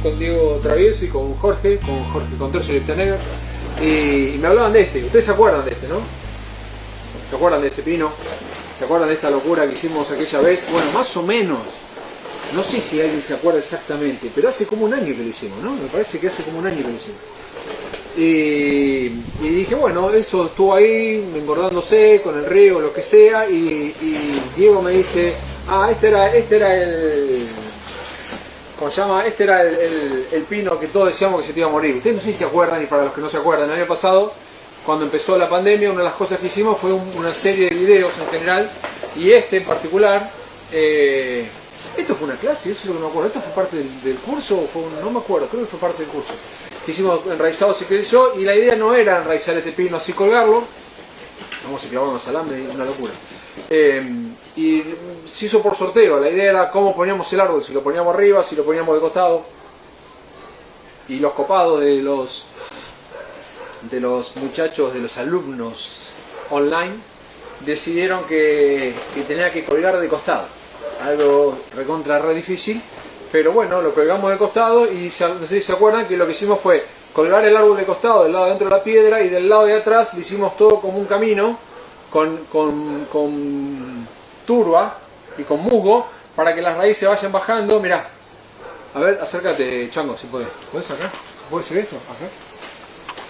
con Diego Travieso y con Jorge Tercio y Lichtenegger, y me hablaban de este. Ustedes se acuerdan de este, ¿no? ¿Se acuerdan de este pino? ¿Se acuerdan de esta locura que hicimos aquella vez? Bueno, más o menos. No sé si alguien se acuerda exactamente, pero hace como un año que lo hicimos, ¿no? Me parece que hace como un año que lo hicimos. Y dije, bueno, eso estuvo ahí engordándose con el río, lo que sea, y Diego me dice, este era el... ¿Cómo se llama? Este era el pino que todos decíamos que se te iba a morir. Ustedes no sé si se acuerdan, y para los que no se acuerdan, el año pasado, cuando empezó la pandemia, una de las cosas que hicimos fue una serie de videos en general, y este en particular, esto fue una clase, eso es lo que no me acuerdo, esto fue parte del curso, no me acuerdo, creo que fue parte del curso, que hicimos enraizados y qué sé yo, y la idea no era enraizar este pino así, colgarlo, vamos a clavar unos alambres, una locura. Y se hizo por sorteo, la idea era cómo poníamos el árbol, si lo poníamos arriba, si lo poníamos de costado, y los copados de los muchachos, de los alumnos online, decidieron que tenía que colgar de costado, algo recontra re difícil, pero bueno, lo colgamos de costado y no sé si se acuerdan que lo que hicimos fue colgar el árbol de costado del lado de dentro de la piedra, y del lado de atrás le hicimos todo como un camino con turba y con musgo para que las raíces vayan bajando. Mirá, a ver, acércate, Chango, si podés. ¿Podés acá? ¿Se puede seguir esto? Acá.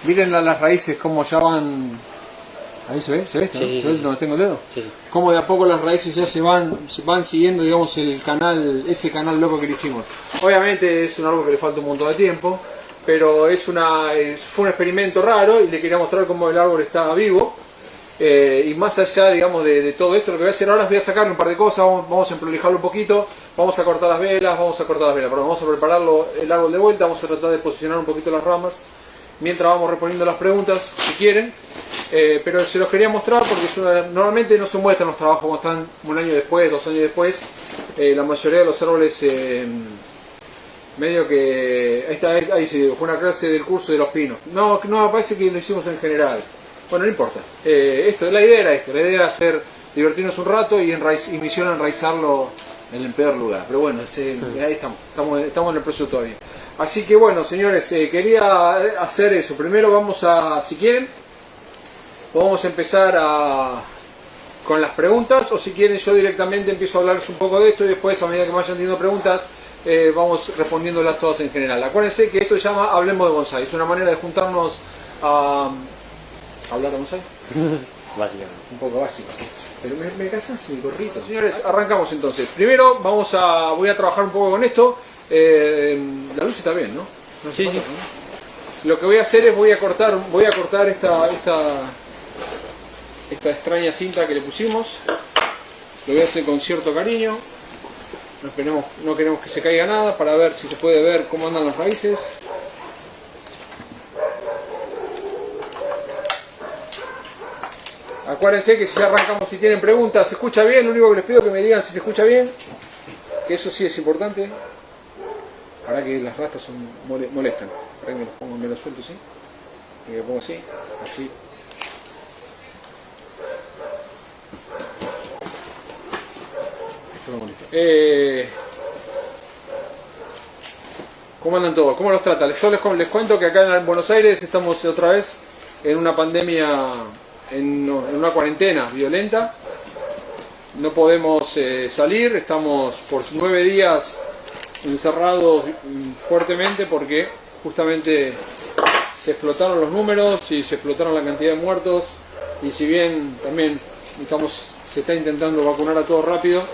Miren las raíces como ya van. Ahí se ve, ¿se ve? Sí, ¿Se ve donde tengo el dedo? Sí, sí. Cómo de a poco las raíces ya se van siguiendo, digamos, ese canal loco que le hicimos. Obviamente es un árbol que le falta un montón de tiempo, pero fue un experimento raro y le quería mostrar cómo el árbol está vivo. Y más allá, digamos, de todo esto, lo que voy a hacer ahora es voy a sacarle un par de cosas, vamos a emprolijarlo un poquito, vamos a cortar las velas, vamos a preparar el árbol de vuelta, vamos a tratar de posicionar un poquito las ramas, mientras vamos respondiendo las preguntas, si quieren. Pero se los quería mostrar porque normalmente no se muestran los trabajos como están un año después, 2 años después. La mayoría de los árboles, medio que... Ahí se dio, fue una clase del curso de los pinos. No, parece que lo hicimos en general. Bueno, no importa. La idea era divertirnos un rato y misión enraizarlo en el peor lugar. Pero bueno, ahí estamos en el proceso todavía. Así que bueno, señores, quería hacer eso. Primero vamos si quieren, podemos empezar con las preguntas, o si quieren yo directamente empiezo a hablarles un poco de esto y después, a medida que me vayan teniendo preguntas, vamos respondiéndolas todas en general. Acuérdense que esto se llama Hablemos de Bonsai, es una manera de juntarnos a hablar de bonsai. Básicamente. Un poco básico. Pero me casas mi gorrito. Señores, arrancamos entonces. Primero voy a trabajar un poco con esto. La luz está bien, ¿no? Sí, sí. Lo que voy a hacer es voy a cortar esta extraña cinta que le pusimos. Lo voy a hacer con cierto cariño. No queremos que se caiga nada, para ver si se puede ver cómo andan las raíces. Acuérdense que si ya arrancamos, si tienen preguntas, ¿se escucha bien? Lo único que les pido es que me digan si se escucha bien, que eso sí es importante. Para que las rastas molestan. Para que me lo suelto así. Y me pongo así, así. Esto me molesta. ¿Cómo andan todos? ¿Cómo los trata? Yo les cuento que acá en Buenos Aires estamos otra vez en una pandemia, en una cuarentena violenta. No podemos salir, estamos por 9 días encerrados fuertemente porque justamente se explotaron los números y se explotaron la cantidad de muertos, y si bien también se está intentando vacunar a todos rápido,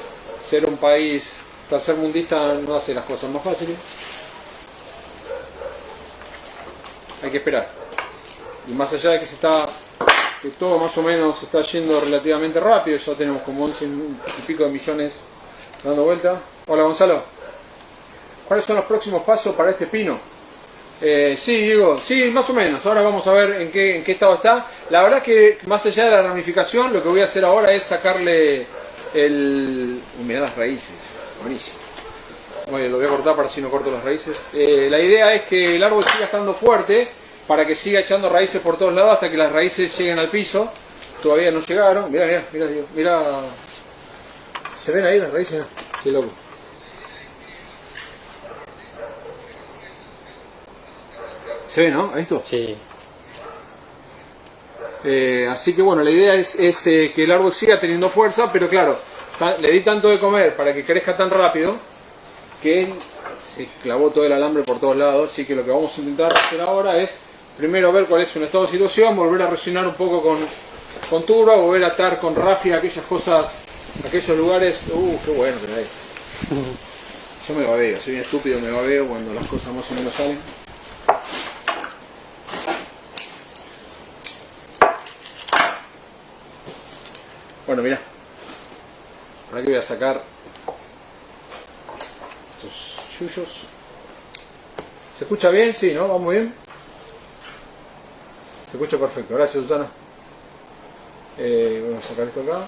ser un país tercermundista no hace las cosas más fáciles. Hay que esperar, y más allá de que todo más o menos se está yendo relativamente rápido, ya tenemos como 11 y pico de millones dando vuelta. Hola Gonzalo, ¿cuáles son los próximos pasos para este pino? Sí, Diego, sí, más o menos. Ahora vamos a ver en qué estado está. La verdad es que más allá de la ramificación, lo que voy a hacer ahora es sacarle mirá las raíces, buenísimo. Bueno, lo voy a cortar para si no corto las raíces. La idea es que el árbol siga estando fuerte, para que siga echando raíces por todos lados hasta que las raíces lleguen al piso. Todavía no llegaron. Mirá. ¿Se ven ahí las raíces? Qué loco. ¿Se ve, no? ¿Esto? Sí. Así que bueno, la idea es que el árbol siga teniendo fuerza, pero claro, le di tanto de comer para que crezca tan rápido que se clavó todo el alambre por todos lados. Así que lo que vamos a intentar hacer ahora es primero ver cuál es su estado de situación, volver a rellenar un poco con turba, volver a atar con rafia aquellas cosas, aquellos lugares. Qué bueno que hay. Yo me babeo, soy un estúpido, me babeo cuando las cosas más o menos salen. Bueno, mira, ahora que voy a sacar estos yuyos. ¿Se escucha bien? Sí, ¿no? ¿Va muy bien? Se escucha perfecto. Gracias, Susana. Vamos a sacar esto acá.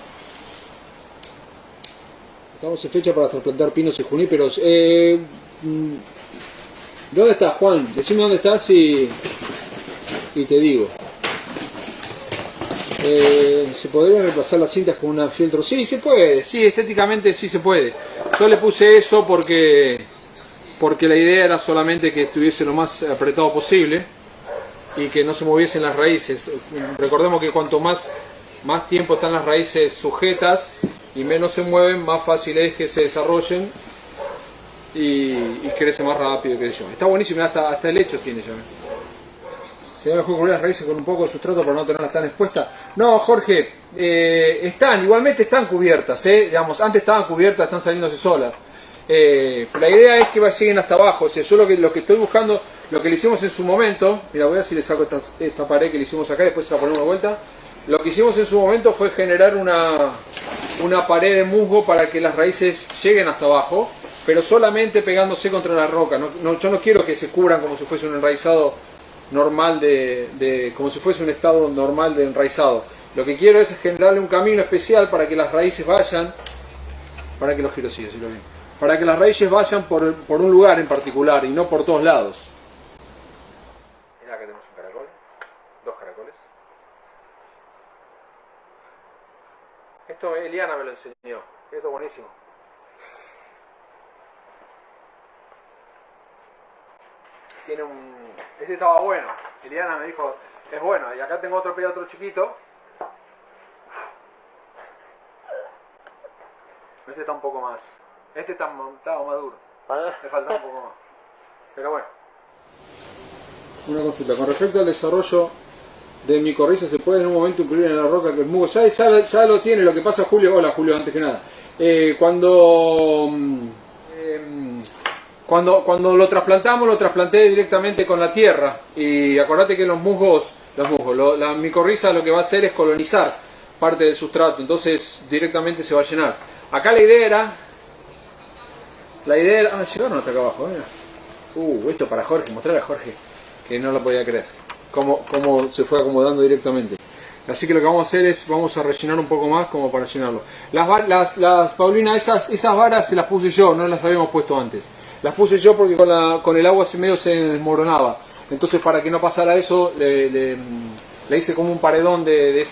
Estamos en fecha para trasplantar pinos y juníperos. ¿Dónde estás, Juan? Decime dónde estás y te digo. ¿Se podrían reemplazar las cintas con una fieltro? Sí, se puede, sí, estéticamente sí se puede. Yo le puse eso porque la idea era solamente que estuviese lo más apretado posible y que no se moviesen las raíces. Recordemos que cuanto más tiempo están las raíces sujetas y menos se mueven, más fácil es que se desarrollen y crece más rápido, que yo. Está buenísimo, hasta el lecho tiene ya. ¿Sería mejor cubrir las raíces con un poco de sustrato para no tenerlas tan expuestas? No, Jorge, igualmente están cubiertas, digamos, antes estaban cubiertas, están saliéndose solas. La idea es que lleguen hasta abajo, yo lo que estoy buscando, lo que le hicimos en su momento, mira, voy a ver si le saco esta pared que le hicimos acá, después se la ponemos de vuelta. Lo que hicimos en su momento fue generar una pared de musgo para que las raíces lleguen hasta abajo, pero solamente pegándose contra la roca. Yo no quiero que se cubran como si fuese un enraizado normal como si fuese un estado normal de enraizado. Lo que quiero es generarle un camino especial para que las raíces vayan, para que los giros sigan, para que las raíces vayan por un lugar en particular y no por todos lados. Mira, acá tenemos un caracol, 2 caracoles. Esto Eliana me lo enseñó, esto es buenísimo. Este estaba bueno, Eliana me dijo, es bueno, y acá tengo otro chiquito. Este está un poco más, estaba más duro, le faltaba un poco más, pero bueno. Una consulta, con respecto al desarrollo de micorriza, ¿se puede en un momento incluir en la roca que el musgo ya lo tiene? Lo que pasa, Julio, hola Julio, antes que nada, cuando lo trasplanté directamente con la tierra, y acordate que los musgos, la micorriza lo que va a hacer es colonizar parte del sustrato, entonces directamente se va a llenar. Acá la idea era, llegaron hasta acá abajo, mira. Esto para Jorge, mostrarle a Jorge, que no lo podía creer, cómo se fue acomodando directamente. Así que lo que vamos a hacer es, vamos a rellenar un poco más como para llenarlo. Las Paulina, esas varas se las puse yo, no las habíamos puesto antes. Las puse yo porque con el agua medio se desmoronaba. Entonces, para que no pasara eso, le hice como un paredón de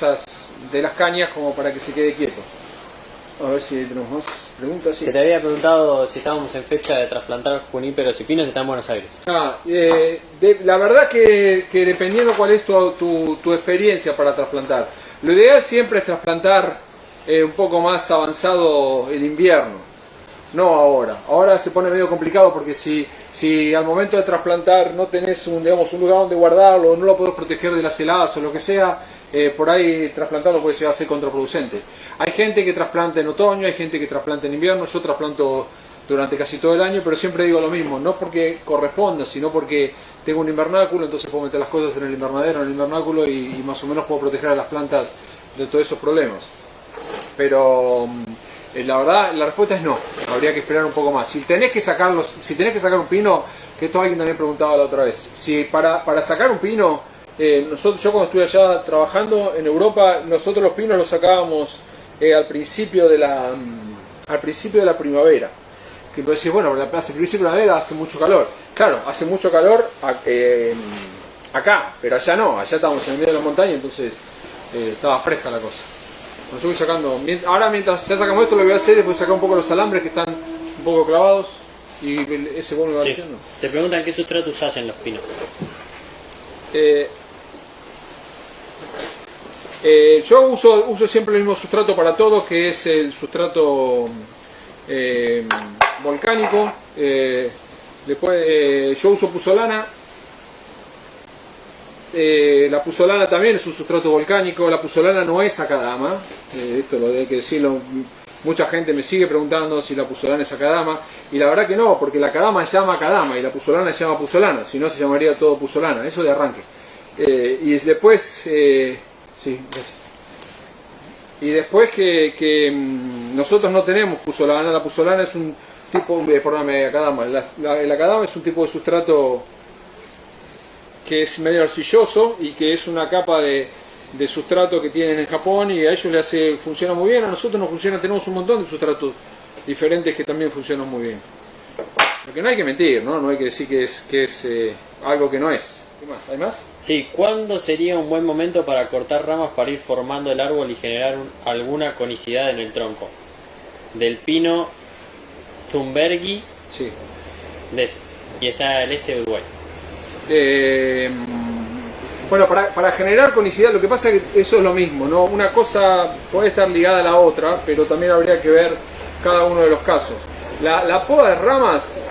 las cañas como para que se quede quieto. A ver si tenemos más preguntas. Sí. Que te había preguntado si estábamos en fecha de trasplantar juníperos y pinos y está en Buenos Aires. La verdad que dependiendo cuál es tu experiencia para trasplantar. Lo ideal siempre es trasplantar un poco más avanzado el invierno. No ahora. Ahora se pone medio complicado porque si al momento de trasplantar no tenés un lugar donde guardarlo, no lo podés proteger de las heladas o lo que sea, por ahí trasplantarlo puede llegar a ser contraproducente. Hay gente que trasplanta en otoño, hay gente que trasplanta en invierno, yo trasplanto durante casi todo el año, pero siempre digo lo mismo, no porque corresponda, sino porque tengo un invernáculo, entonces puedo meter las cosas en el invernadero, en el invernáculo y más o menos puedo proteger a las plantas de todos esos problemas. Pero la verdad, la respuesta es no, habría que esperar un poco más. Si tenés que sacar un pino, que esto alguien también preguntaba la otra vez, si para sacar un pino, yo cuando estuve allá trabajando en Europa, nosotros los pinos los sacábamos al principio de la primavera. Que entonces decís, bueno, hace principio de primavera hace mucho calor. Claro, hace mucho calor acá, pero allá no, allá estábamos en el medio de la montaña, entonces estaba fresca la cosa. Bueno, yo voy sacando, ahora mientras ya sacamos esto, lo que voy a hacer es voy a sacar un poco los alambres que están un poco clavados y ese bueno me va diciendo. Te preguntan qué sustrato usás en los pinos. Eh, yo uso siempre el mismo sustrato para todo, que es el sustrato volcánico. Yo uso puzzolana. La puzzolana también es un sustrato volcánico. La puzzolana no es Akadama. Esto lo hay que decirlo. Mucha gente me sigue preguntando si la puzzolana es Akadama. Y la verdad que no, porque la Akadama se llama Akadama y la puzzolana se llama puzzolana. Si no, se llamaría todo puzzolana. Eso de arranque. Y después... sí, gracias. Y después que nosotros no tenemos puzzolana. La puzzolana es un tipo... perdóname, Akadama. El Akadama es un tipo de sustrato que es medio arcilloso y que es una capa de sustrato que tienen en Japón, y a ellos funciona muy bien. A nosotros nos funciona, tenemos un montón de sustratos diferentes que también funcionan muy bien. Lo que no hay que mentir, no hay que decir que es algo que no es. ¿Qué más? ¿Hay más? Sí, ¿cuándo sería un buen momento para cortar ramas para ir formando el árbol y generar alguna conicidad en el tronco? Del pino Thunbergi, Sí. de ese, y está el este de Uruguay. Bueno, para generar conicidad, lo que pasa es que eso es lo mismo, ¿no? Una cosa puede estar ligada a la otra, pero también habría que ver cada uno de los casos. La poda de ramas,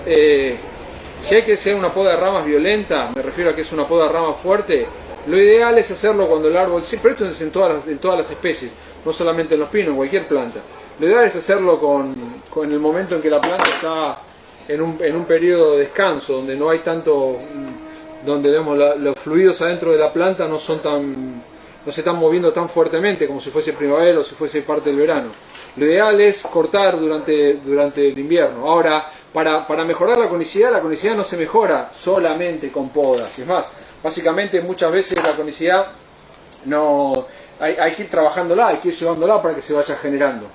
si hay que hacer una poda de ramas violenta, me refiero a que es una poda de ramas fuerte, lo ideal es hacerlo cuando el árbol, sí, pero esto es en todas las especies, no solamente en los pinos, en cualquier planta. Lo ideal es hacerlo con el momento en que la planta está en un periodo de descanso, donde no hay tanto... donde vemos los fluidos adentro de la planta no se están moviendo tan fuertemente como si fuese primavera o si fuese parte del verano. Lo ideal es cortar durante el invierno. Ahora, para mejorar la conicidad no se mejora solamente con podas. Es más, básicamente muchas veces la conicidad no hay que ir trabajándola, hay que ir llevándola para que se vaya generando,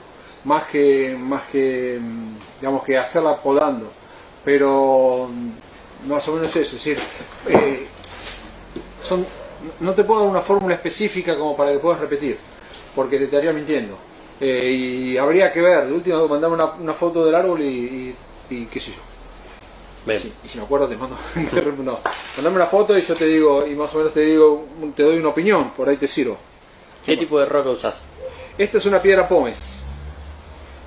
más que digamos que hacerla podando. Pero más o menos eso, es decir, no te puedo dar una fórmula específica como para que puedas repetir, porque te estaría mintiendo. Y habría que ver, de último mandarme una foto del árbol y qué sé yo. Bien. Y si me acuerdo te mando no, mandame una foto y yo te digo, y más o menos te doy una opinión, por ahí te sirvo. ¿Qué tipo de roca usás? Esta es una piedra pómez.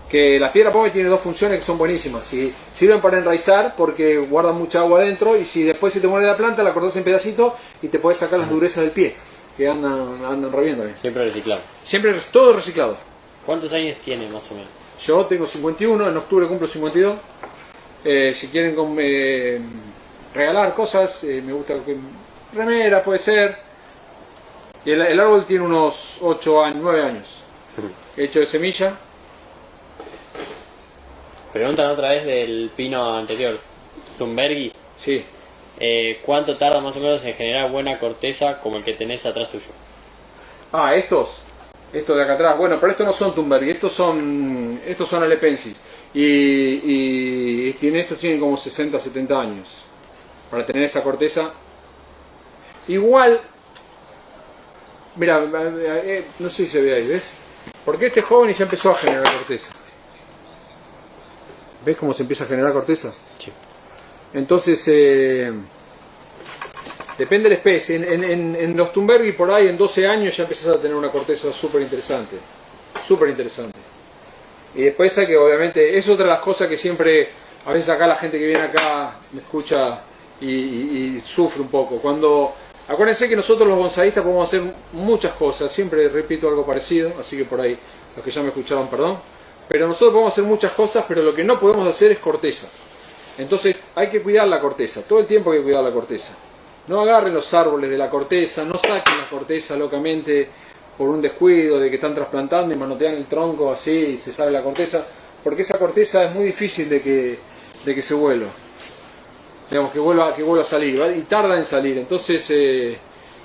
Que la piedra pómez tiene dos funciones que son buenísimas. Sirven para enraizar porque guardan mucha agua adentro, y si después se te muere la planta la cortás en pedacitos y te puedes sacar las durezas del pie, que andan reviendo bien. Siempre reciclado. Siempre todo reciclado. ¿Cuántos años tiene más o menos? Yo tengo 51, en octubre cumplo 52. Si quieren regalar cosas, me gusta remera, puede ser. Y el árbol tiene unos 8 años, 9 años. Hecho de semilla. Preguntan otra vez del pino anterior, Thunbergi. Sí. ¿Cuánto tarda más o menos en generar buena corteza como el que tenés atrás tuyo? Estos de acá atrás. Bueno, pero estos no son Thunbergi, estos son Alepensis. Y estos tienen como 60, 70 años para tener esa corteza. Igual, mira, no sé si se ve ahí, ¿ves? Porque este joven ya empezó a generar corteza. ¿Ves cómo se empieza a generar corteza? Sí. Entonces, depende de la especie. En los Thunbergi por ahí en 12 años ya empezás a tener una corteza súper interesante. Súper interesante. Y después hay que, obviamente, es otra de las cosas que siempre, a veces acá la gente que viene acá me escucha y sufre un poco. Acuérdense que nosotros los bonsaístas podemos hacer muchas cosas, siempre repito algo parecido, así que por ahí los que ya me escucharon, perdón. Pero nosotros podemos hacer muchas cosas, pero lo que no podemos hacer es corteza. Entonces hay que cuidar la corteza, todo el tiempo hay que cuidar la corteza. No agarren los árboles de la corteza, no saquen la corteza locamente por un descuido de que están trasplantando y manotean el tronco así y se sale la corteza, porque esa corteza es muy difícil de que se vuelva. Digamos, que vuelva a salir, ¿vale? Y tarda en salir. Entonces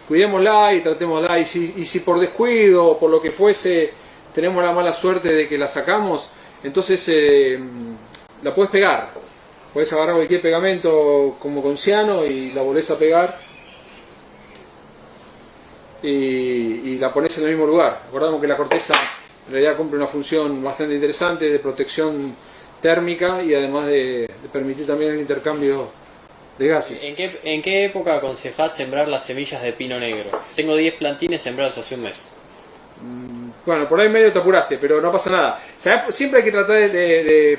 cuidémosla y tratémosla, y si por descuido o por lo que fuese tenemos la mala suerte de que la sacamos, entonces la puedes pegar. Puedes agarrar cualquier pegamento como con ciano y la volvés a pegar y la pones en el mismo lugar. Recordamos que la corteza en realidad cumple una función bastante interesante de protección térmica y además de permitir también el intercambio de gases. ¿En qué época aconsejás sembrar las semillas de pino negro? Tengo 10 plantines sembrados hace un mes. Bueno, por ahí medio te apuraste, pero no pasa nada. Siempre hay que tratar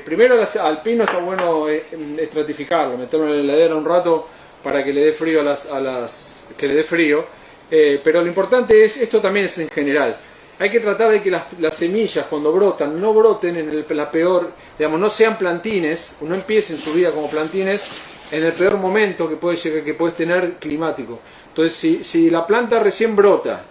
primero al pino está bueno estratificarlo, meterlo en la heladera un rato para que le dé frío que le dé frío. Pero lo importante es, esto también es en general, hay que tratar de que las semillas cuando brotan no broten en la peor, digamos, no sean plantines, no empiecen su vida como plantines en el peor momento que puedes tener climático. Entonces, si la planta recién brota,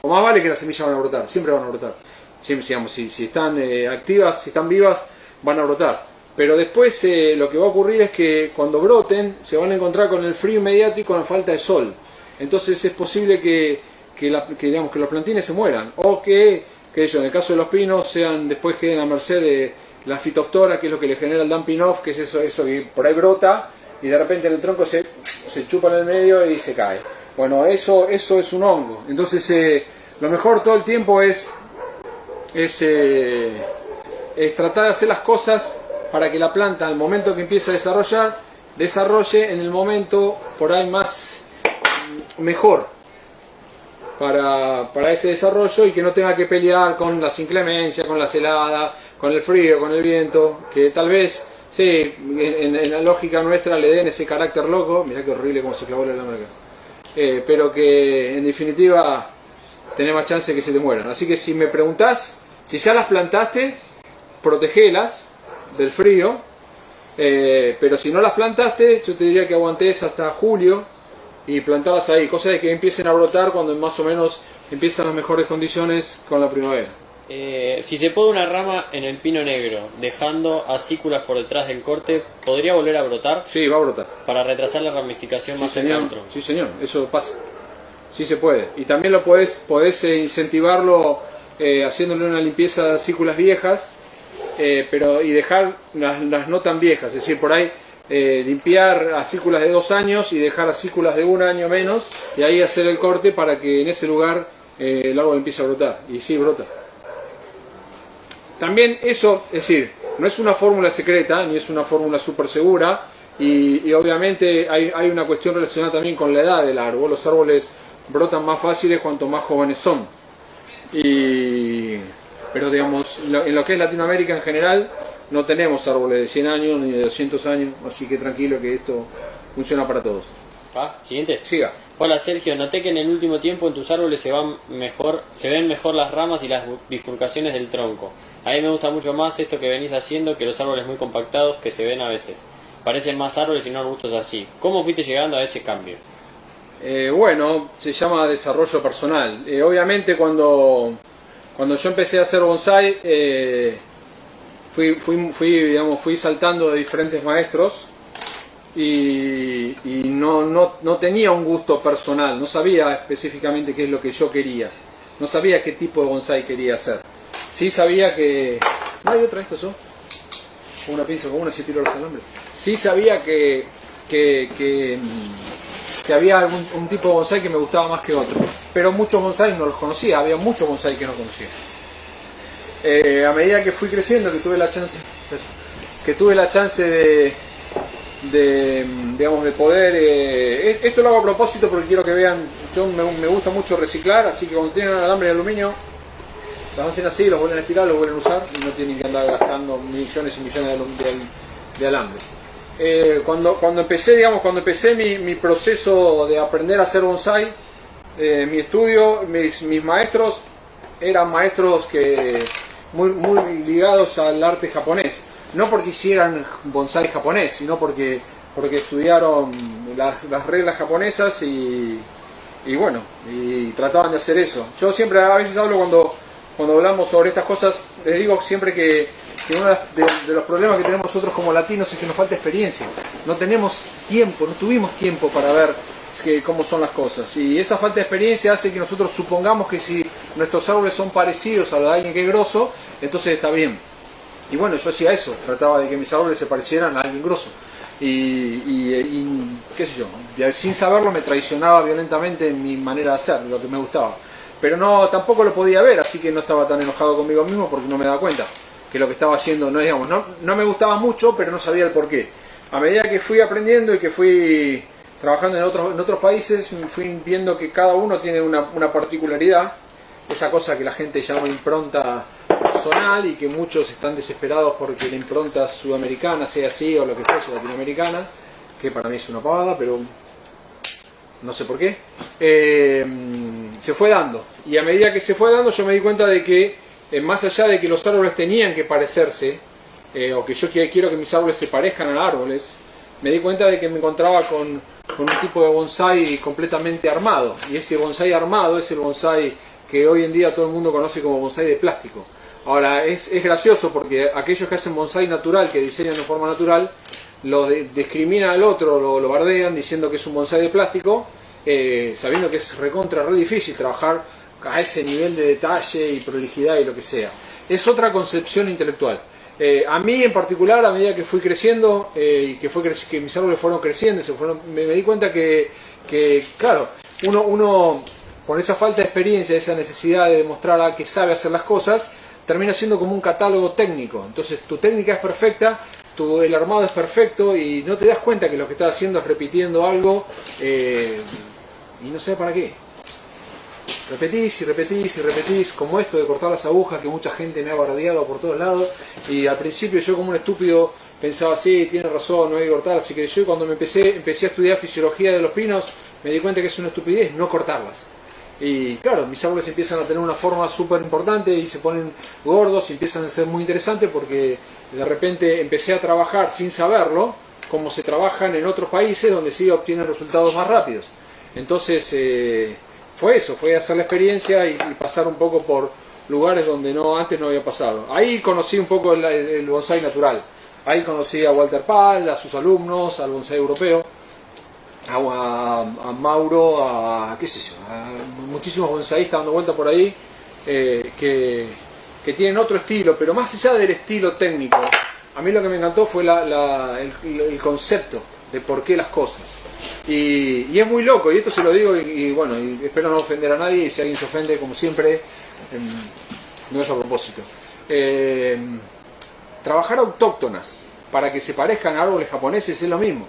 o más vale que las semillas van a brotar, siempre van a brotar. Siempre, digamos, si están activas, si están vivas, van a brotar. Pero después lo que va a ocurrir es que cuando broten se van a encontrar con el frío inmediato y con la falta de sol. Entonces es posible que los plantines se mueran. O que en el caso de los pinos, después queden a merced de la fitoftora, que es lo que le genera el dumping off, que es eso que por ahí brota y de repente en el tronco se chupa en el medio y se cae. Bueno, eso es un hongo. Entonces lo mejor todo el tiempo es tratar de hacer las cosas para que la planta al momento que empiece a desarrolle en el momento por ahí mejor para ese desarrollo y que no tenga que pelear con las inclemencias, con las heladas, con el frío, con el viento, que tal vez sí, en la lógica nuestra le den ese carácter loco. Mirá qué horrible como se clavó el alambre acá. Pero que en definitiva tenés más chance de que se te mueran. Así que si me preguntás, si ya las plantaste, protegelas del frío, pero si no las plantaste, yo te diría que aguantes hasta julio y plantabas ahí, cosa de que empiecen a brotar cuando más o menos empiezan las mejores condiciones con la primavera. Si se poda una rama en el pino negro, dejando acículas por detrás del corte, ¿podría volver a brotar? Sí, va a brotar. Para retrasar la ramificación más cerca del tronco. Sí, señor, eso pasa. Sí se puede. Y también lo podés incentivarlo haciéndole una limpieza de acículas viejas, y dejar las no tan viejas, es decir, por ahí limpiar acículas de 2 años y dejar acículas de 1 año menos, y ahí hacer el corte para que en ese lugar el árbol empiece a brotar. Y sí, brota. También eso, es decir, no es una fórmula secreta, ni es una fórmula súper segura, y obviamente hay una cuestión relacionada también con la edad del árbol. Los árboles brotan más fáciles cuanto más jóvenes son. Pero digamos, en lo que es Latinoamérica en general, no tenemos árboles de 100 años ni de 200 años, así que tranquilo que esto funciona para todos. Siguiente. Siga. Hola Sergio, noté que en el último tiempo en tus árboles se ven mejor las ramas y las bifurcaciones del tronco. A mí me gusta mucho más esto que venís haciendo que los árboles muy compactados que se ven a veces. Parecen más árboles y no arbustos así. ¿Cómo fuiste llegando a ese cambio? Bueno, se llama desarrollo personal. Obviamente cuando yo empecé a hacer bonsai, fui saltando de diferentes maestros y no tenía un gusto personal, no sabía específicamente qué es lo que yo quería, no sabía qué tipo de bonsai quería hacer. Sí sabía que... ¿No hay otra esto, una pinza con una si tiro los alambres? Sí sabía que había un tipo de bonsai que me gustaba más que otro, pero muchos bonsai no los conocía, había muchos bonsai que no conocía. A medida que fui creciendo, que tuve la chance de poder, esto lo hago a propósito porque quiero que vean, me gusta mucho reciclar, así que cuando tienen alambre de aluminio, los hacen así, los vuelven a estirar, los vuelven a usar y no tienen que andar gastando millones y millones de alambres. Cuando empecé mi proceso de aprender a hacer bonsai, mi estudio, mis maestros eran maestros que muy ligados al arte japonés, no porque hicieran bonsai japonés, sino porque estudiaron las reglas japonesas y trataban de hacer eso. Yo siempre a veces hablo cuando hablamos sobre estas cosas, les digo siempre que uno de los problemas que tenemos nosotros como latinos es que nos falta experiencia. No tenemos tiempo, no tuvimos tiempo para ver cómo son las cosas. Y esa falta de experiencia hace que nosotros supongamos que si nuestros árboles son parecidos a los de alguien que es grosso, entonces está bien. Y bueno, yo hacía eso, trataba de que mis árboles se parecieran a alguien grosso. Y qué sé yo, sin saberlo me traicionaba violentamente en mi manera de hacer, lo que me gustaba. Pero tampoco lo podía ver, así que no estaba tan enojado conmigo mismo porque no me daba cuenta que lo que estaba haciendo no me gustaba mucho, pero no sabía el porqué. a medida que fui aprendiendo y que fui trabajando en otros países, fui viendo que cada uno tiene una particularidad, esa cosa que la gente llama impronta personal y que muchos están desesperados porque la impronta sudamericana sea así o lo que fuese latinoamericana, que para mí es una pavada, pero no sé por qué, se fue dando. Y a medida que se fue dando yo me di cuenta de que más allá de que los árboles tenían que parecerse, o que yo quiero que mis árboles se parezcan a árboles, me di cuenta de que me encontraba con un tipo de bonsái completamente armado. Y ese bonsái armado es el bonsái que hoy en día todo el mundo conoce como bonsái de plástico. Ahora, es gracioso porque aquellos que hacen bonsái natural, que diseñan de forma natural, lo discriminan al otro, lo bardean diciendo que es un bonsái de plástico, sabiendo que es re difícil trabajar a ese nivel de detalle y prolijidad y lo que sea. Es otra concepción intelectual. A mí en particular, a medida que fui creciendo y que mis árboles fueron creciendo, me di cuenta que claro, uno con esa falta de experiencia, esa necesidad de demostrar que sabe hacer las cosas, termina siendo como un catálogo técnico. Entonces tu técnica es perfecta, el armado es perfecto y no te das cuenta que lo que estás haciendo es repitiendo algo y no sé para qué. Repetís y repetís y repetís, como esto de cortar las agujas que mucha gente me ha bardeado por todos lados, y al principio yo como un estúpido pensaba, sí, tiene razón, no hay que cortar, así que yo cuando empecé a estudiar fisiología de los pinos me di cuenta que es una estupidez no cortarlas. Y claro, mis árboles empiezan a tener una forma súper importante y se ponen gordos y empiezan a ser muy interesantes porque de repente empecé a trabajar sin saberlo, como se trabajan en otros países donde sí obtienen resultados más rápidos. Entonces fue eso, fue hacer la experiencia y pasar un poco por lugares donde antes no había pasado. Ahí conocí un poco el bonsái natural. Ahí conocí a Walter Pal, a sus alumnos, al bonsái europeo, a Mauro, a muchísimos bonsaístas dando vuelta por ahí que tienen otro estilo, pero más allá del estilo técnico, a mí lo que me encantó fue el concepto de por qué las cosas. Y es muy loco, y esto se lo digo y bueno, y espero no ofender a nadie, y si alguien se ofende, como siempre, no es a propósito. Trabajar autóctonas para que se parezcan a árboles japoneses es lo mismo.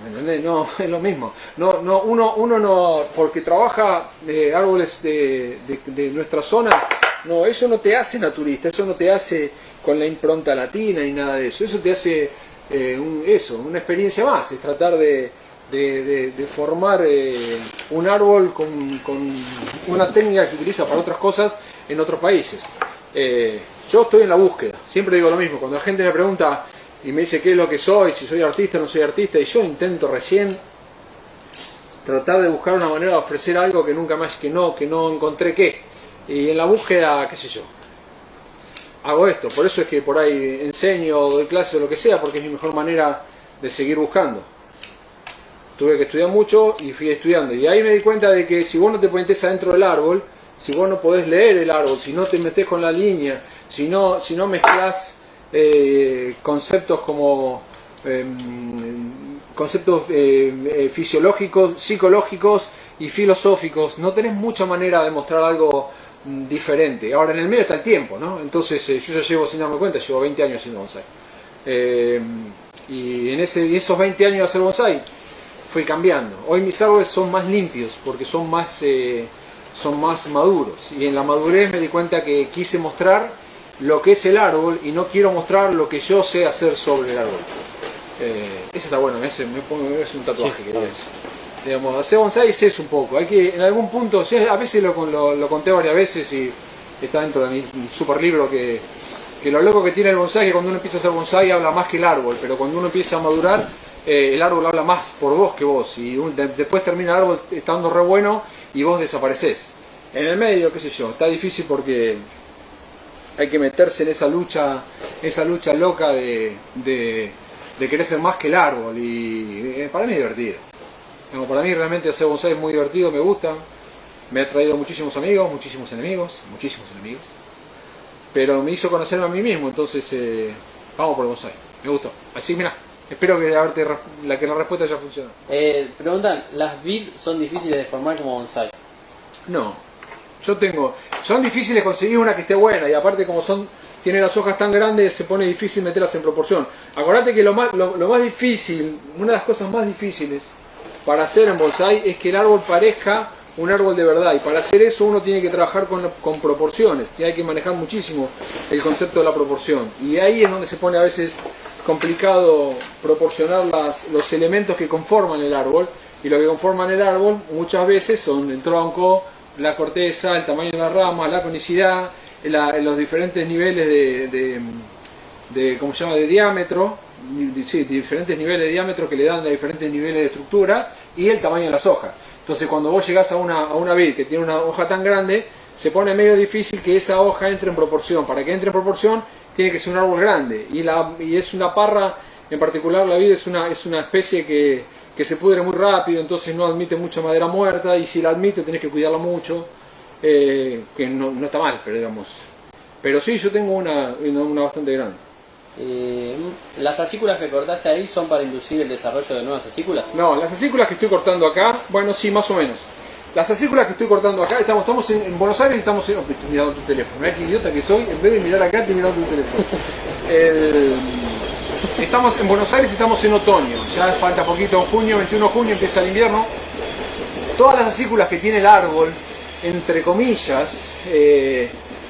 ¿Me entendés? No, es lo mismo. Uno no, porque trabaja árboles de nuestras zonas, no, eso no te hace naturista, eso no te hace con la impronta latina ni nada de eso. Eso te hace una experiencia más, es tratar de formar un árbol con una técnica que utiliza para otras cosas en otros países. Yo estoy en la búsqueda, siempre digo lo mismo, cuando la gente me pregunta y me dice qué es lo que soy, si soy artista o no soy artista, y yo intento recién tratar de buscar una manera de ofrecer algo que nunca más, que no encontré qué, y en la búsqueda, qué sé yo, hago esto. Por eso es que por ahí enseño o doy clases o lo que sea, porque es mi mejor manera de seguir buscando. Tuve que estudiar mucho y fui estudiando, y ahí me di cuenta de que si vos no te metés adentro del árbol, si vos no podés leer el árbol, si no te metés con la línea, si no mezclás conceptos como conceptos fisiológicos, psicológicos y filosóficos, no tenés mucha manera de mostrar algo diferente. Ahora en el medio está el tiempo, ¿no? Entonces yo ya llevo, sin darme cuenta, llevo 20 años haciendo bonsái, y en esos 20 años de hacer bonsái fui cambiando. Hoy mis árboles son más limpios porque son más maduros, y en la madurez me di cuenta que quise mostrar lo que es el árbol y no quiero mostrar lo que yo sé hacer sobre el árbol. Ese está bueno, es un tatuaje, sí, que es. Digamos, hacer bonsái es eso un poco. Hay que, en algún punto, a veces lo conté varias veces y está dentro de mi super libro, que lo loco que tiene el bonsái es que cuando uno empieza a hacer bonsái habla más que el árbol, pero cuando uno empieza a madurar, el árbol habla más por vos que vos, y después termina el árbol estando re bueno y vos desaparecés. En el medio, qué sé yo, está difícil porque hay que meterse en esa lucha loca de querer ser más que el árbol, y para mí es divertido. Para mí realmente hacer bonsái es muy divertido, me gusta, me ha traído muchísimos amigos, muchísimos enemigos, pero me hizo conocerme a mí mismo, entonces vamos por el bonsái, me gustó. Así, mira, espero que la respuesta ya funcione. Preguntan, ¿las vid son difíciles de formar como bonsái? No, son difíciles conseguir una que esté buena, y aparte como son tiene las hojas tan grandes, se pone difícil meterlas en proporción. Acordate que lo más difícil, una de las cosas más difíciles para hacer en bonsái es que el árbol parezca un árbol de verdad, y para hacer eso uno tiene que trabajar con proporciones, y hay que manejar muchísimo el concepto de la proporción, y ahí es donde se pone a veces complicado proporcionar los elementos que conforman el árbol, y lo que conforman el árbol muchas veces son el tronco, la corteza, el tamaño de las ramas, la conicidad, los diferentes niveles de ¿cómo se llama?, de diámetro, sí, diferentes niveles de diámetro que le dan a diferentes niveles de estructura, y el tamaño de las hojas. Entonces cuando vos llegás a una vid que tiene una hoja tan grande, se pone medio difícil que esa hoja entre en proporción. Para que entre en proporción tiene que ser un árbol grande, y es una parra, en particular la vid es una especie que se pudre muy rápido, entonces no admite mucha madera muerta, y si la admite tenés que cuidarla mucho, que no está mal, pero digamos. Pero sí, yo tengo una bastante grande. ¿Las acículas que cortaste ahí son para inducir el desarrollo de nuevas acículas? No, las acículas que estoy cortando acá, bueno, sí, más o menos. Las acículas que estoy cortando acá, estamos en Buenos Aires, estamos estoy mirando tu teléfono, mirá qué idiota que soy, en vez de mirar acá, estoy mirando tu teléfono. Estamos en Buenos Aires y estamos en otoño, ya falta poquito, junio, 21 de junio empieza el invierno. Todas las acículas que tiene el árbol, entre comillas,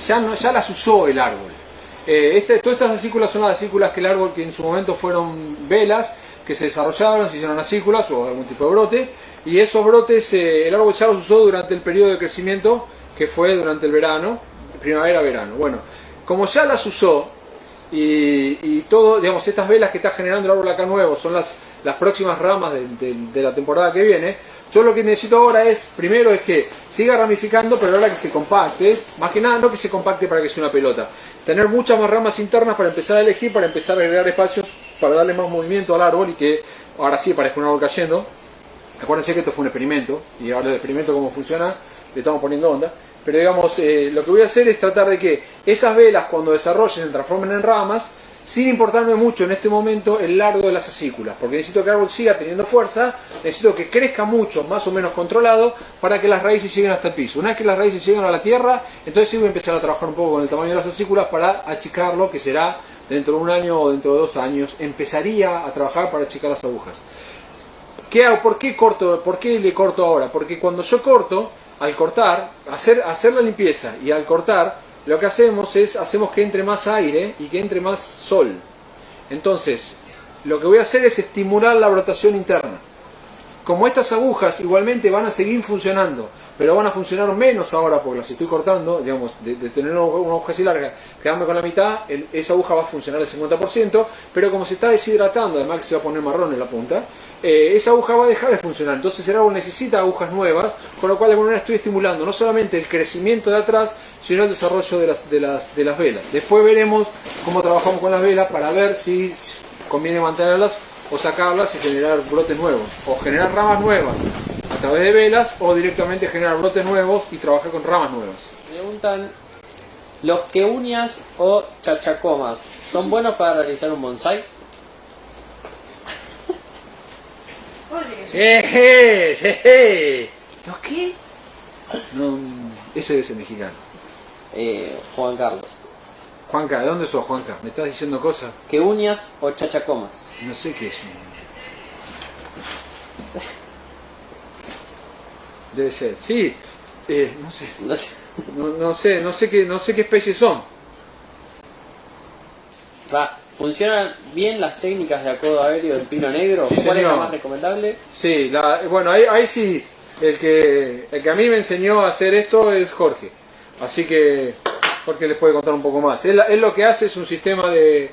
ya las usó el árbol. Todas estas acículas son las acículas que el árbol, que en su momento fueron velas, que se desarrollaron, se hicieron acículas o algún tipo de brote, y esos brotes el árbol ya los usó durante el periodo de crecimiento, que fue durante el verano, primavera-verano. Bueno, como ya las usó, y todo, digamos, estas velas que está generando el árbol acá nuevo son las próximas ramas de la temporada que viene, yo lo que necesito ahora es, primero es que siga ramificando, pero ahora que se compacte, más que nada no que se compacte para que sea una pelota, tener muchas más ramas internas para empezar a elegir, para empezar a agregar espacios, para darle más movimiento al árbol, y que ahora sí parezca un árbol cayendo. Acuérdense que esto fue un experimento, y ahora el experimento cómo funciona, le estamos poniendo onda. Pero digamos, lo que voy a hacer es tratar de que esas velas, cuando desarrollen, se transformen en ramas, sin importarme mucho en este momento el largo de las acículas, porque necesito que el árbol siga teniendo fuerza, necesito que crezca mucho, más o menos controlado, para que las raíces lleguen hasta el piso. Una vez que las raíces llegan a la tierra, entonces sí voy a empezar a trabajar un poco con el tamaño de las acículas para achicarlo, que será dentro de un año o dentro de 2 años, empezaría a trabajar para achicar las agujas. ¿Qué hago? ¿Por qué le corto ahora? Porque cuando yo corto, al cortar, hacer la limpieza y al cortar, lo que hacemos que entre más aire y que entre más sol. Entonces, lo que voy a hacer es estimular la brotación interna. Como estas agujas igualmente van a seguir funcionando, pero van a funcionar menos ahora porque las estoy cortando, digamos, de tener una aguja así larga, quedarme con la mitad, esa aguja va a funcionar al 50%, pero como se está deshidratando, además que se va a poner marrón en la punta, esa aguja va a dejar de funcionar. Entonces el árbol necesita agujas nuevas, con lo cual de alguna manera estoy estimulando no solamente el crecimiento de atrás, sino el desarrollo de las velas. Después veremos cómo trabajamos con las velas para ver si conviene mantenerlas o sacarlas y generar brotes nuevos, o generar ramas nuevas a través de velas, o directamente generar brotes nuevos y trabajar con ramas nuevas. Preguntan, ¿los queunias o chachacomas son buenos para realizar un bonsái? ¡Sí! ¿Los qué? No, ese debe ser mexicano. Juan Carlos. Juanca, ¿de dónde sos, Juanca? ¿Me estás diciendo cosas? ¿Queunias o chachacomas? No sé qué es. Debe ser, sí. No sé. No sé qué especies son. ¿Funcionan bien las técnicas de acodo aéreo del pino negro? Sí, ¿Cuál es la señor. más recomendable? Sí, bueno, ahí sí, el que a mí me enseñó a hacer esto es Jorge. Así que Jorge les puede contar un poco más. Él lo que hace es un sistema de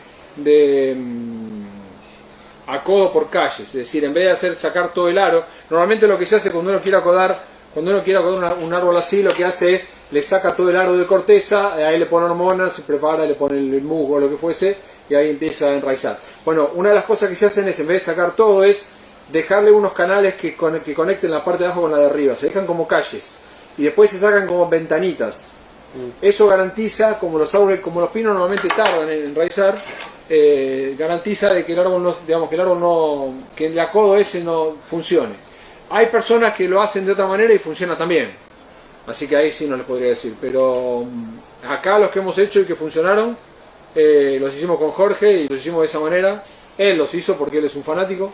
acodo por calles, es decir, en vez de sacar todo el aro, normalmente lo que se hace cuando uno quiere acodar un árbol así, lo que hace es le saca todo el aro de corteza, ahí le pone hormonas, se prepara, le pone el musgo o lo que fuese, y ahí empieza a enraizar. Bueno, una de las cosas que se hacen es, en vez de sacar todo, es dejarle unos canales que conecten la parte de abajo con la de arriba, se dejan como calles, y después se sacan como ventanitas. Eso garantiza, como los pinos normalmente tardan en enraizar, garantiza de que el árbol no, digamos, que el acodo ese no funcione. Hay personas que lo hacen de otra manera y funciona también, así que ahí sí no les podría decir, pero acá los que hemos hecho y que funcionaron los hicimos con Jorge y los hicimos de esa manera. Él los hizo porque él es un fanático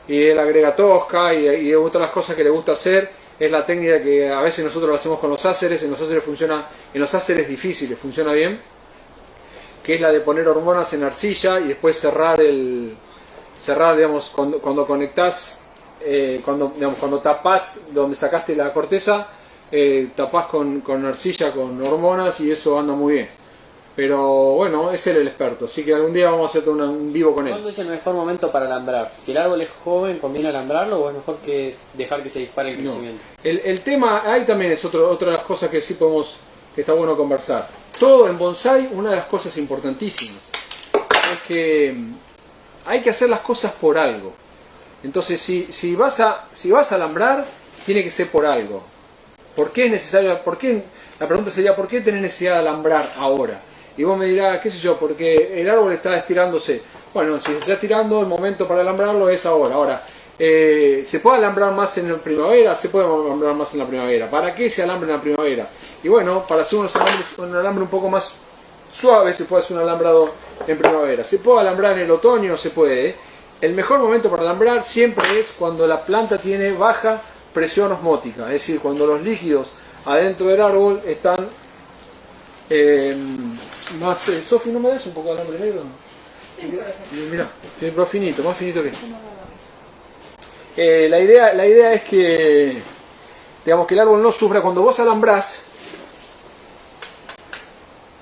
y él agrega tosca y otras cosas que le gusta hacer. Es la técnica que a veces nosotros lo hacemos con los áceres. En los áceres funciona, en los áceres difíciles funciona bien, que es la de poner hormonas en arcilla y después cerrar, digamos, cuando conectás, cuando tapás donde sacaste la corteza, tapás con arcilla, con hormonas, y eso anda muy bien. Pero bueno, es él el experto, así que algún día vamos a hacer un vivo con él. ¿Cuándo es el mejor momento para alambrar? Si el árbol es joven, ¿conviene alambrarlo o es mejor que dejar que se dispare el crecimiento? No. El tema, ahí también es otra de las cosas que sí podemos, que está bueno conversar. Todo en bonsai, una de las cosas importantísimas es que hay que hacer las cosas por algo. Entonces, si vas a alambrar, tiene que ser por algo. ¿Por qué es necesario? La pregunta sería, ¿por qué tenés necesidad de alambrar ahora? Y vos me dirás, qué sé yo, porque el árbol está estirándose. Bueno, si se está estirando, el momento para alambrarlo es ahora. Ahora, ¿se puede alambrar más en la primavera? Se puede alambrar más en la primavera. ¿Para qué se alambra en la primavera? Y bueno, para hacer un alambre un poco más suave, se puede hacer un alambrado en primavera. ¿Se puede alambrar en el otoño? Se puede. El mejor momento para alambrar siempre es cuando la planta tiene baja presión osmótica, es decir, cuando los líquidos adentro del árbol están más... Sofi, ¿no me das un poco de alambre negro? Sí, mirá, pero finito, más finito que... la idea es que, digamos, que el árbol no sufra. Cuando vos alambrás,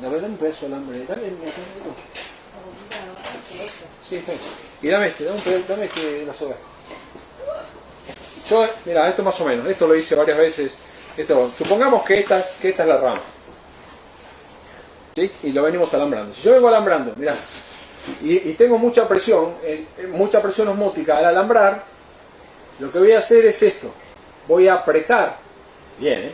la verdad, un pedazo de alambre, dame sí, está bien. Y dame la soga. Yo, mira, esto más o menos, esto lo hice varias veces. Supongamos que esta es la rama, ¿sí? Y lo venimos alambrando. Si yo vengo alambrando, mirá, y tengo mucha presión osmótica al alambrar, lo que voy a hacer es esto. Voy a apretar, bien,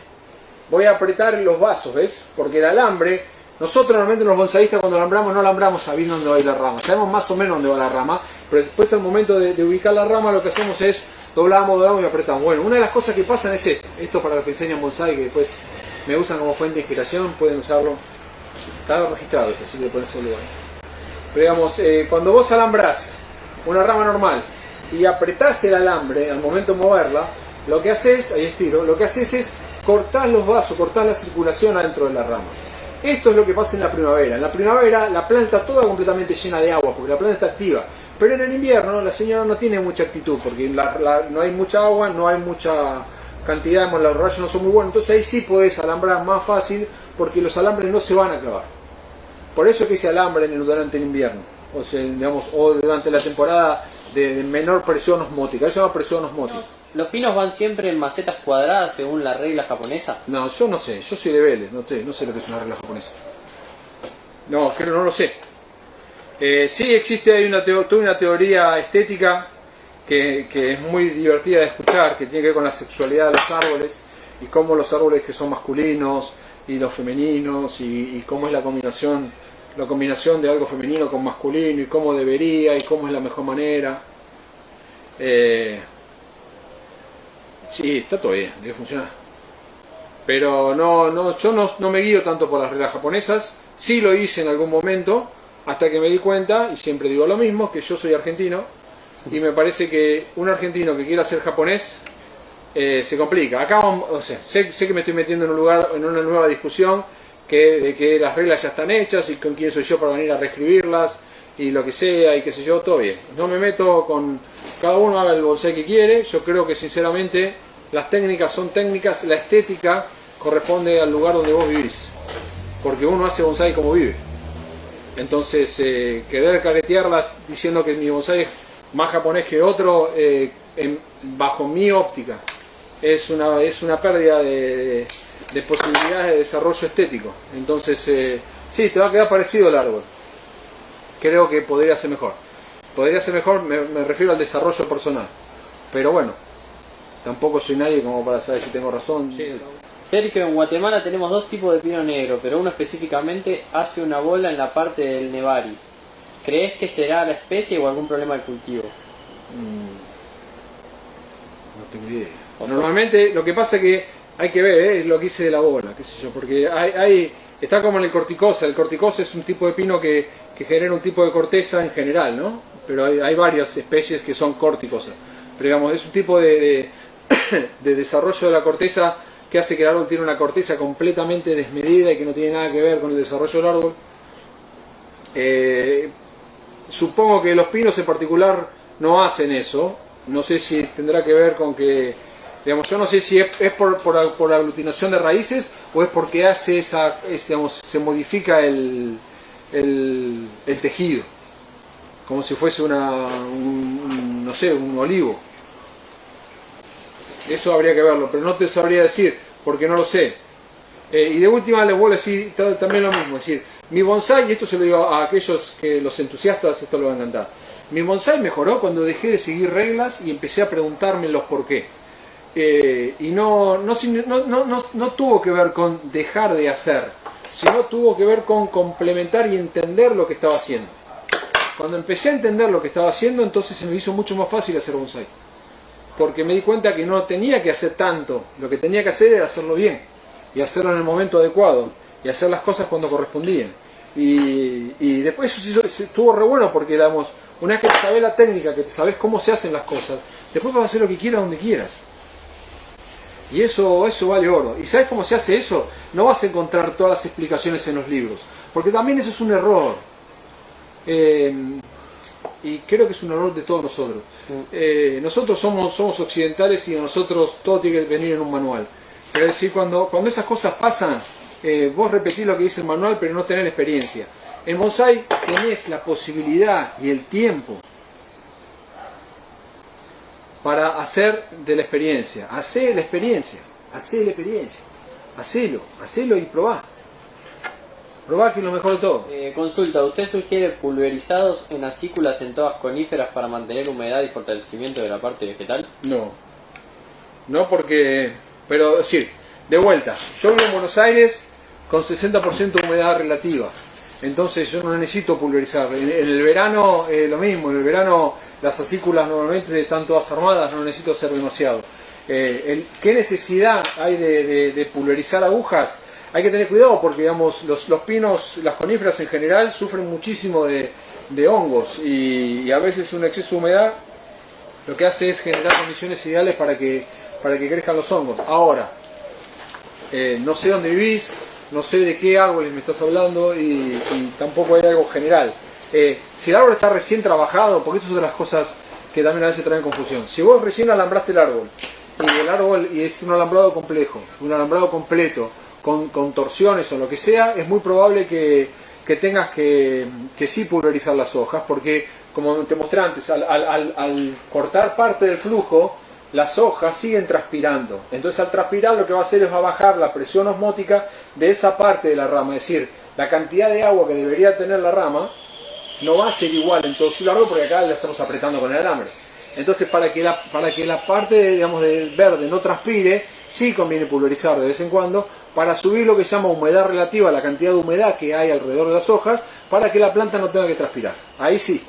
voy a apretar los vasos, ¿ves? Porque el alambre, nosotros normalmente los bonsaístas cuando alambramos no alambramos sabiendo dónde va a ir la rama. Sabemos más o menos dónde va la rama, pero después al momento de ubicar la rama lo que hacemos es doblamos y apretamos. Bueno, una de las cosas que pasan es esto para los que enseñan bonsai, que después me usan como fuente de inspiración, pueden usarlo. Está registrado esto, así que pueden hacerlo. Pero digamos, cuando vos alambrás una rama normal y apretás el alambre al momento de moverla, lo que haces, ahí estiro, lo que haces es cortar los vasos, cortar la circulación adentro de la rama. Esto es lo que pasa en la primavera. En la primavera la planta está toda completamente llena de agua, porque la planta está activa. Pero en el invierno la señora no tiene mucha actitud, porque no hay mucha agua, no hay mucha cantidad, los rayos no son muy buenos. Entonces ahí sí podés alambrar más fácil, porque los alambres no se van a clavar. Por eso es que se alambran durante el invierno, o sea, digamos, o durante la temporada de menor presión osmótica. Eso se llama presión osmótica. ¿Los pinos van siempre en macetas cuadradas según la regla japonesa? No, yo no sé, yo soy de Vélez, no sé lo que es una regla japonesa. No, creo no lo sé. Sí existe, hay una teoría estética que es muy divertida de escuchar, que tiene que ver con la sexualidad de los árboles y cómo los árboles que son masculinos y los femeninos y cómo es la combinación de algo femenino con masculino y cómo debería y cómo es la mejor manera. Sí, está todo bien, debe funcionar. Pero yo no me guío tanto por las reglas japonesas. Sí lo hice en algún momento, hasta que me di cuenta, y siempre digo lo mismo, que yo soy argentino, y me parece que un argentino que quiera ser japonés se complica. Acá o sea, sé que me estoy metiendo en una nueva discusión de que las reglas ya están hechas y con quién soy yo para venir a reescribirlas y lo que sea y qué sé yo, todo bien. No me meto con... Cada uno haga el bonsai que quiere. Yo creo que sinceramente las técnicas son técnicas, la estética corresponde al lugar donde vos vivís, porque uno hace bonsai como vive. Entonces querer caretearlas diciendo que mi bonsai es más japonés que otro, bajo mi óptica, es una pérdida de posibilidades de desarrollo estético. Entonces sí, te va a quedar parecido el árbol. Creo que podría ser mejor. Me refiero al desarrollo personal. Pero bueno, tampoco soy nadie como para saber si tengo razón. Sí. Sergio, en Guatemala tenemos dos tipos de pino negro, pero uno específicamente hace una bola en la parte del nevari. ¿Crees que será la especie o algún problema del cultivo? No tengo idea. Normalmente lo que pasa es que hay que ver, es lo que hice de la bola, qué sé yo, porque hay Está como en el corticosa. El corticosa es un tipo de pino que genera un tipo de corteza en general, ¿no? Pero hay varias especies que son corticosas. Pero digamos, es un tipo de desarrollo de la corteza que hace que el árbol tiene una corteza completamente desmedida y que no tiene nada que ver con el desarrollo del árbol. Supongo que los pinos en particular no hacen eso. No sé si tendrá que ver con que, digamos, yo no sé si es por aglutinación de raíces o es porque hace digamos, se modifica el tejido, como si fuese no sé, un olivo. Eso habría que verlo, pero no te sabría decir, porque no lo sé. Y de última les vuelvo a decir también lo mismo, es decir, mi bonsai, y esto se lo digo a aquellos que los entusiastas, esto les va a encantar. Mi bonsai mejoró cuando dejé de seguir reglas y empecé a preguntarme los por qué. Y no tuvo que ver con dejar de hacer, sino tuvo que ver con complementar y entender lo que estaba haciendo. Cuando empecé a entender lo que estaba haciendo, entonces se me hizo mucho más fácil hacer bonsai. Porque me di cuenta que no tenía que hacer tanto, lo que tenía que hacer era hacerlo bien, y hacerlo en el momento adecuado, y hacer las cosas cuando correspondían. Y después eso estuvo re bueno porque, digamos, una vez que sabes la técnica, que sabes cómo se hacen las cosas, después vas a hacer lo que quieras donde quieras. Y eso vale oro. ¿Y sabes cómo se hace eso? No vas a encontrar todas las explicaciones en los libros, porque también eso es un error. Y creo que es un error de todos nosotros. Nosotros somos occidentales y a nosotros todo tiene que venir en un manual. Pero es decir, cuando esas cosas pasan, vos repetís lo que dice el manual, pero no tenés la experiencia. En bonsai tenés la posibilidad y el tiempo para hacer de la experiencia. Hacé la experiencia, hacelo y probá. Probá, que es lo mejor de todo. Consulta, ¿usted sugiere pulverizados en acículas en todas coníferas para mantener humedad y fortalecimiento de la parte vegetal? No porque... Pero, es decir, de vuelta, yo vivo en Buenos Aires con 60% de humedad relativa. Entonces yo no necesito pulverizar. En el verano lo mismo, en el verano las acículas normalmente están todas armadas, no necesito hacer demasiado. ¿Qué necesidad hay de pulverizar agujas? Hay que tener cuidado porque, digamos, los pinos, las coníferas en general, sufren muchísimo de hongos y a veces un exceso de humedad lo que hace es generar condiciones ideales para que crezcan los hongos. Ahora, no sé dónde vivís, no sé de qué árboles me estás hablando y tampoco hay algo general. Si el árbol está recién trabajado, porque esto es otra de las cosas que también a veces traen confusión. Si vos recién alambraste el árbol y es un alambrado complejo, un alambrado completo, con torsiones o lo que sea, es muy probable que tengas que sí pulverizar las hojas, porque como te mostré antes, al cortar parte del flujo, las hojas siguen transpirando. Entonces al transpirar lo que va a hacer es va a bajar la presión osmótica de esa parte de la rama, es decir, la cantidad de agua que debería tener la rama no va a ser igual en todo su largo porque acá la estamos apretando con el alambre. Entonces para que la parte, digamos, del verde no transpire, sí conviene pulverizar de vez en cuando para subir lo que se llama humedad relativa, la cantidad de humedad que hay alrededor de las hojas, para que la planta no tenga que transpirar. Ahí sí.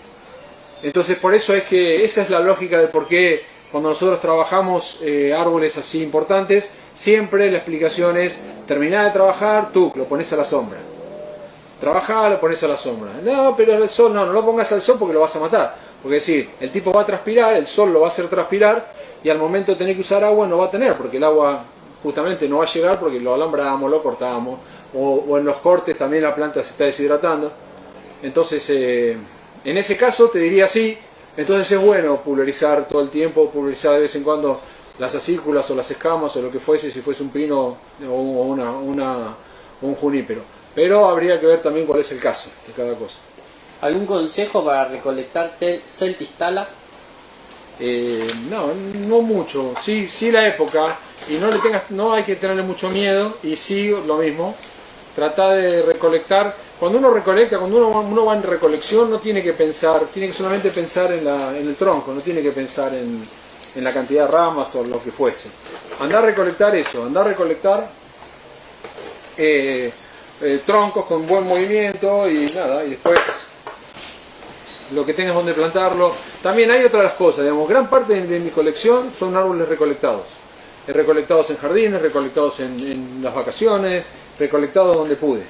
Entonces por eso es que esa es la lógica de por qué cuando nosotros trabajamos árboles así importantes, siempre la explicación es: terminá de trabajar, tú lo pones a la sombra. Trabajá, lo pones a la sombra. No, pero el sol no lo pongas al sol porque lo vas a matar. Porque es decir, el tipo va a transpirar, el sol lo va a hacer transpirar y al momento de tener que usar agua no va a tener, porque el agua justamente no va a llegar porque lo alambramos, lo cortamos, o en los cortes también la planta se está deshidratando. Entonces, en ese caso te diría sí, entonces es bueno pulverizar todo el tiempo, pulverizar de vez en cuando las acículas o las escamas o lo que fuese, si fuese un pino o un junípero. Pero habría que ver también cuál es el caso de cada cosa. ¿Algún consejo para recolectar Celtis Thala? No mucho. Sí la época, y no hay que tenerle mucho miedo, y sí lo mismo, tratar de recolectar. Cuando uno recolecta, cuando uno va en recolección, no tiene que pensar, tiene que solamente pensar en el tronco, no tiene que pensar en la cantidad de ramas o lo que fuese. Andar a recolectar eso, andar a recolectar troncos con buen movimiento y nada, y después lo que tengas donde plantarlo. También hay otras cosas, digamos, gran parte de mi colección son árboles recolectados. Recolectados en jardines, recolectados en las vacaciones, recolectados donde pude.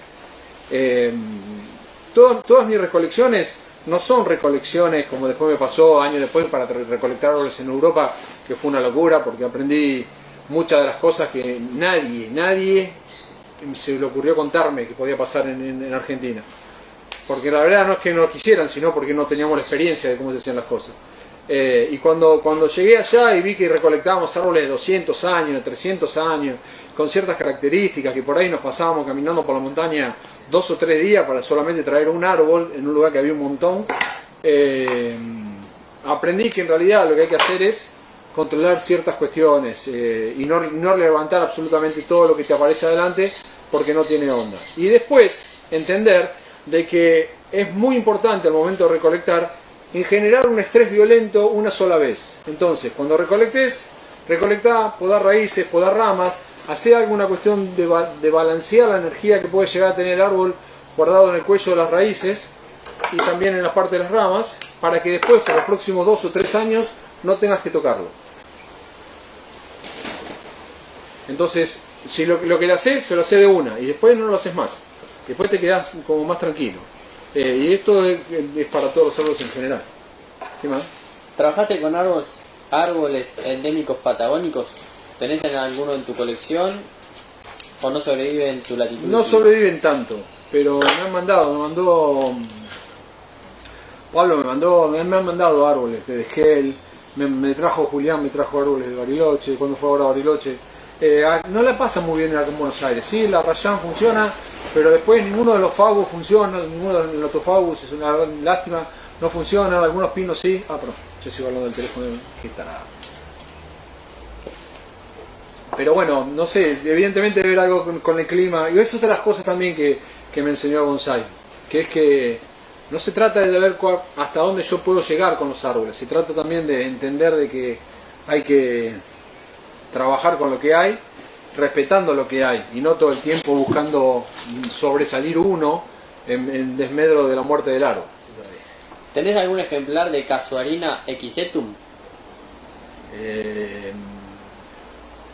Todas mis recolecciones no son recolecciones como después me pasó años después para recolectar árboles en Europa, que fue una locura porque aprendí muchas de las cosas que nadie se le ocurrió contarme que podía pasar en Argentina. Porque la verdad no es que no quisieran, sino porque no teníamos la experiencia de cómo se hacían las cosas. Y cuando llegué allá y vi que recolectábamos árboles de 200 años, de 300 años, con ciertas características, que por ahí nos pasábamos caminando por la montaña 2 o 3 días para solamente traer un árbol en un lugar que había un montón, aprendí que en realidad lo que hay que hacer es controlar ciertas cuestiones y no levantar absolutamente todo lo que te aparece adelante porque no tiene onda. Y después entender de que es muy importante al momento de recolectar en generar un estrés violento una sola vez. Entonces, cuando recolectá, podar raíces, podar ramas, hacer alguna cuestión de balancear la energía que puede llegar a tener el árbol guardado en el cuello de las raíces y también en la parte de las ramas, para que después, por los próximos 2 o 3 años, no tengas que tocarlo. Entonces, si lo que le haces, se lo haces de una, y después no lo haces más. Después te quedás como más tranquilo. Y esto es para todos los árboles en general. ¿Qué más? ¿Trabajaste con árboles endémicos patagónicos? ¿Tenés alguno en tu colección o no sobrevive en tu latitud? No sobreviven tanto, pero me mandó Pablo me han mandado árboles de gel, me trajo Julián, me trajo árboles de Bariloche, cuando fue ahora a Bariloche. No la pasa muy bien acá en Buenos Aires, sí, la Rayan funciona, pero después ninguno de los fagus funciona, ninguno de los tofagus, es una lástima, no funciona, algunos pinos sí. Perdón, yo sigo hablando del teléfono, qué tarado. Pero bueno, no sé, evidentemente debe haber algo con el clima, y eso es otra de las cosas también que me enseñó Bonsai, que es que no se trata de ver hasta dónde yo puedo llegar con los árboles, se trata también de entender de que hay que trabajar con lo que hay, respetando lo que hay, y no todo el tiempo buscando sobresalir uno en desmedro de la muerte del árbol. ¿Tenés algún ejemplar de Casuarina equisetum?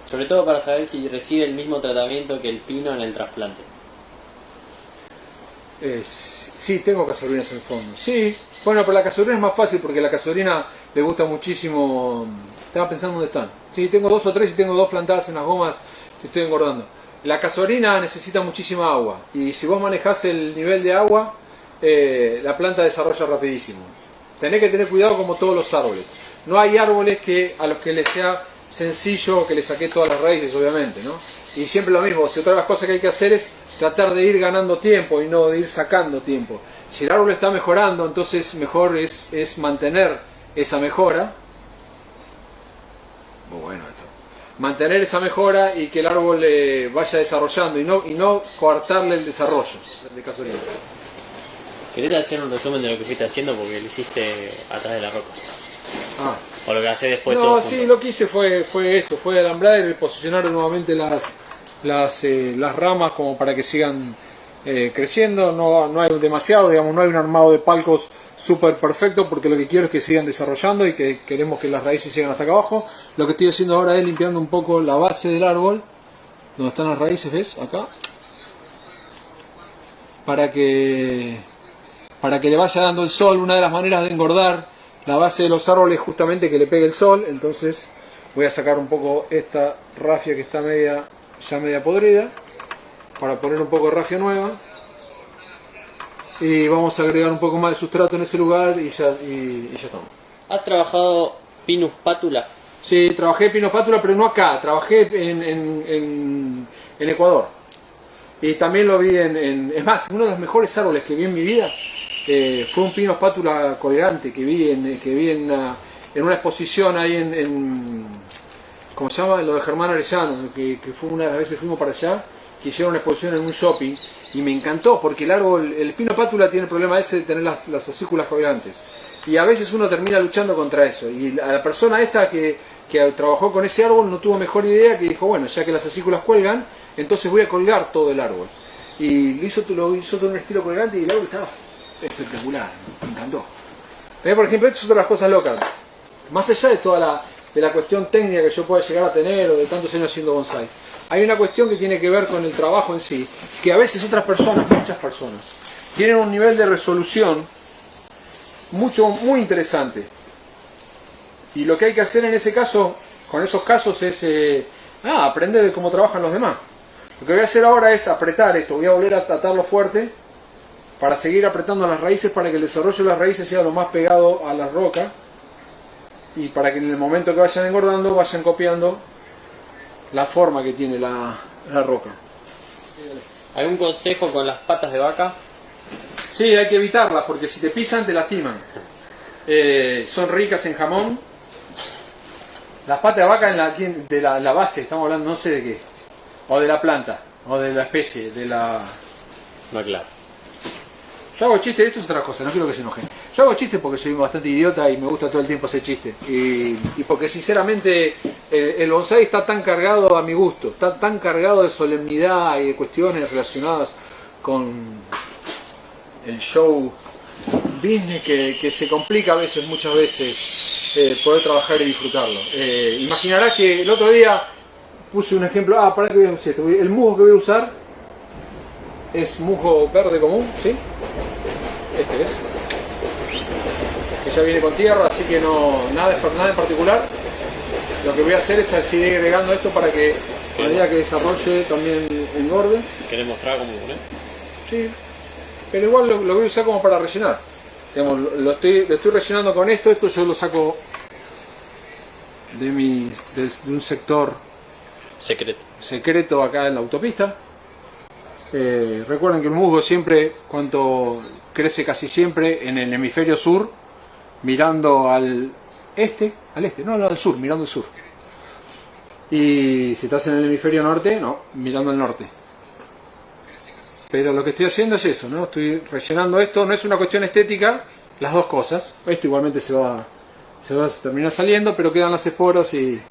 Sobre todo para saber si recibe el mismo tratamiento que el pino en el trasplante. Sí, tengo casuarinas en el fondo. Sí, bueno, pero la casuarina es más fácil porque la casuarina le gusta muchísimo. Estaba pensando dónde están. Sí, tengo 2 o 3 y tengo 2 plantadas en las gomas que estoy engordando. La casuarina necesita muchísima agua y si vos manejás el nivel de agua, la planta desarrolla rapidísimo. Tenés que tener cuidado como todos los árboles. No hay árboles a los que les sea sencillo que le saqué todas las raíces, obviamente, ¿no? Y siempre lo mismo, si otra de las cosas que hay que hacer es tratar de ir ganando tiempo y no de ir sacando tiempo. Si el árbol está mejorando, entonces mejor es mantener esa mejora. Muy bueno esto. Mantener esa mejora y que el árbol vaya desarrollando y no coartarle el desarrollo de casuarina. ¿Querés hacer un resumen de lo que fuiste haciendo porque lo hiciste atrás de la roca? O lo que haces después. No, sí, lo que hice fue esto, fue alambrar y posicionar nuevamente las ramas como para que sigan creciendo. No hay demasiado, digamos, no hay un armado de palcos súper perfecto porque lo que quiero es que sigan desarrollando y que queremos que las raíces lleguen hasta acá abajo. Lo que estoy haciendo ahora es limpiando un poco la base del árbol, donde están las raíces, ¿ves? Acá. Para que le vaya dando el sol. Una de las maneras de engordar la base de los árboles es justamente que le pegue el sol. Entonces voy a sacar un poco esta rafia que está ya media podrida para poner un poco de rafia nueva y vamos a agregar un poco más de sustrato en ese lugar y ya estamos. ¿Has trabajado Pinus patula? Sí, trabajé Pinus patula, pero no acá, trabajé en Ecuador y también lo vi es más, uno de los mejores árboles que vi en mi vida fue un Pinus patula colgante que vi en una exposición ahí en ¿cómo se llama? Lo de Germán Arellano, que fue una de las veces fuimos para allá, que hicieron una exposición en un shopping y me encantó porque el árbol, el pino pátula tiene el problema ese de tener las acículas colgantes y a veces uno termina luchando contra eso y a la persona esta que trabajó con ese árbol no tuvo mejor idea que dijo, bueno, ya que las acículas cuelgan, entonces voy a colgar todo el árbol y lo hizo todo en un estilo colgante y el árbol estaba espectacular, me encantó. Por ejemplo, esto es otra de las cosas locas, más allá de toda de la cuestión técnica que yo pueda llegar a tener o de tantos años haciendo bonsai. Hay una cuestión que tiene que ver con el trabajo en sí, que a veces otras personas, muchas personas, tienen un nivel de resolución muy interesante. Y lo que hay que hacer en ese caso, con esos casos, es aprender de cómo trabajan los demás. Lo que voy a hacer ahora es apretar esto, voy a volver a atarlo fuerte para seguir apretando las raíces para que el desarrollo de las raíces sea lo más pegado a la roca y para que en el momento que vayan engordando vayan copiando la forma que tiene la roca. ¿Algún consejo con las patas de vaca? Sí, hay que evitarlas porque si te pisan te lastiman. Son ricas en jamón. Las patas de vaca de la base, estamos hablando no sé de qué, o de la planta, o de la especie, de la... No, claro. Yo hago chistes, esto es otra cosa, no quiero que se enojen. Yo hago chistes porque soy bastante idiota y me gusta todo el tiempo hacer chistes. Y porque sinceramente el bonsai está tan cargado a mi gusto, está tan cargado de solemnidad y de cuestiones relacionadas con el show business que se complica a veces, muchas veces, poder trabajar y disfrutarlo. Imaginarás que el otro día puse un ejemplo, para que vean esto, el musgo que voy a usar es musgo verde común, ¿sí? Este es, que ya viene con tierra, así que nada en particular. Lo que voy a hacer es seguir agregando esto para que a medida que desarrolle también engorde. ¿Querés mostrar cómo poner? Sí, pero igual lo voy a usar como para rellenar. Digamos, lo estoy rellenando con esto yo lo saco de un sector secreto acá en la autopista. Recuerden que el musgo siempre, cuanto crece casi siempre en el hemisferio sur, mirando al sur, mirando al sur. Y si estás en el hemisferio norte, no, mirando al norte. Pero lo que estoy haciendo es eso, ¿no? Estoy rellenando esto, no es una cuestión estética, las dos cosas. Esto igualmente se va a terminar saliendo, pero quedan las esporas y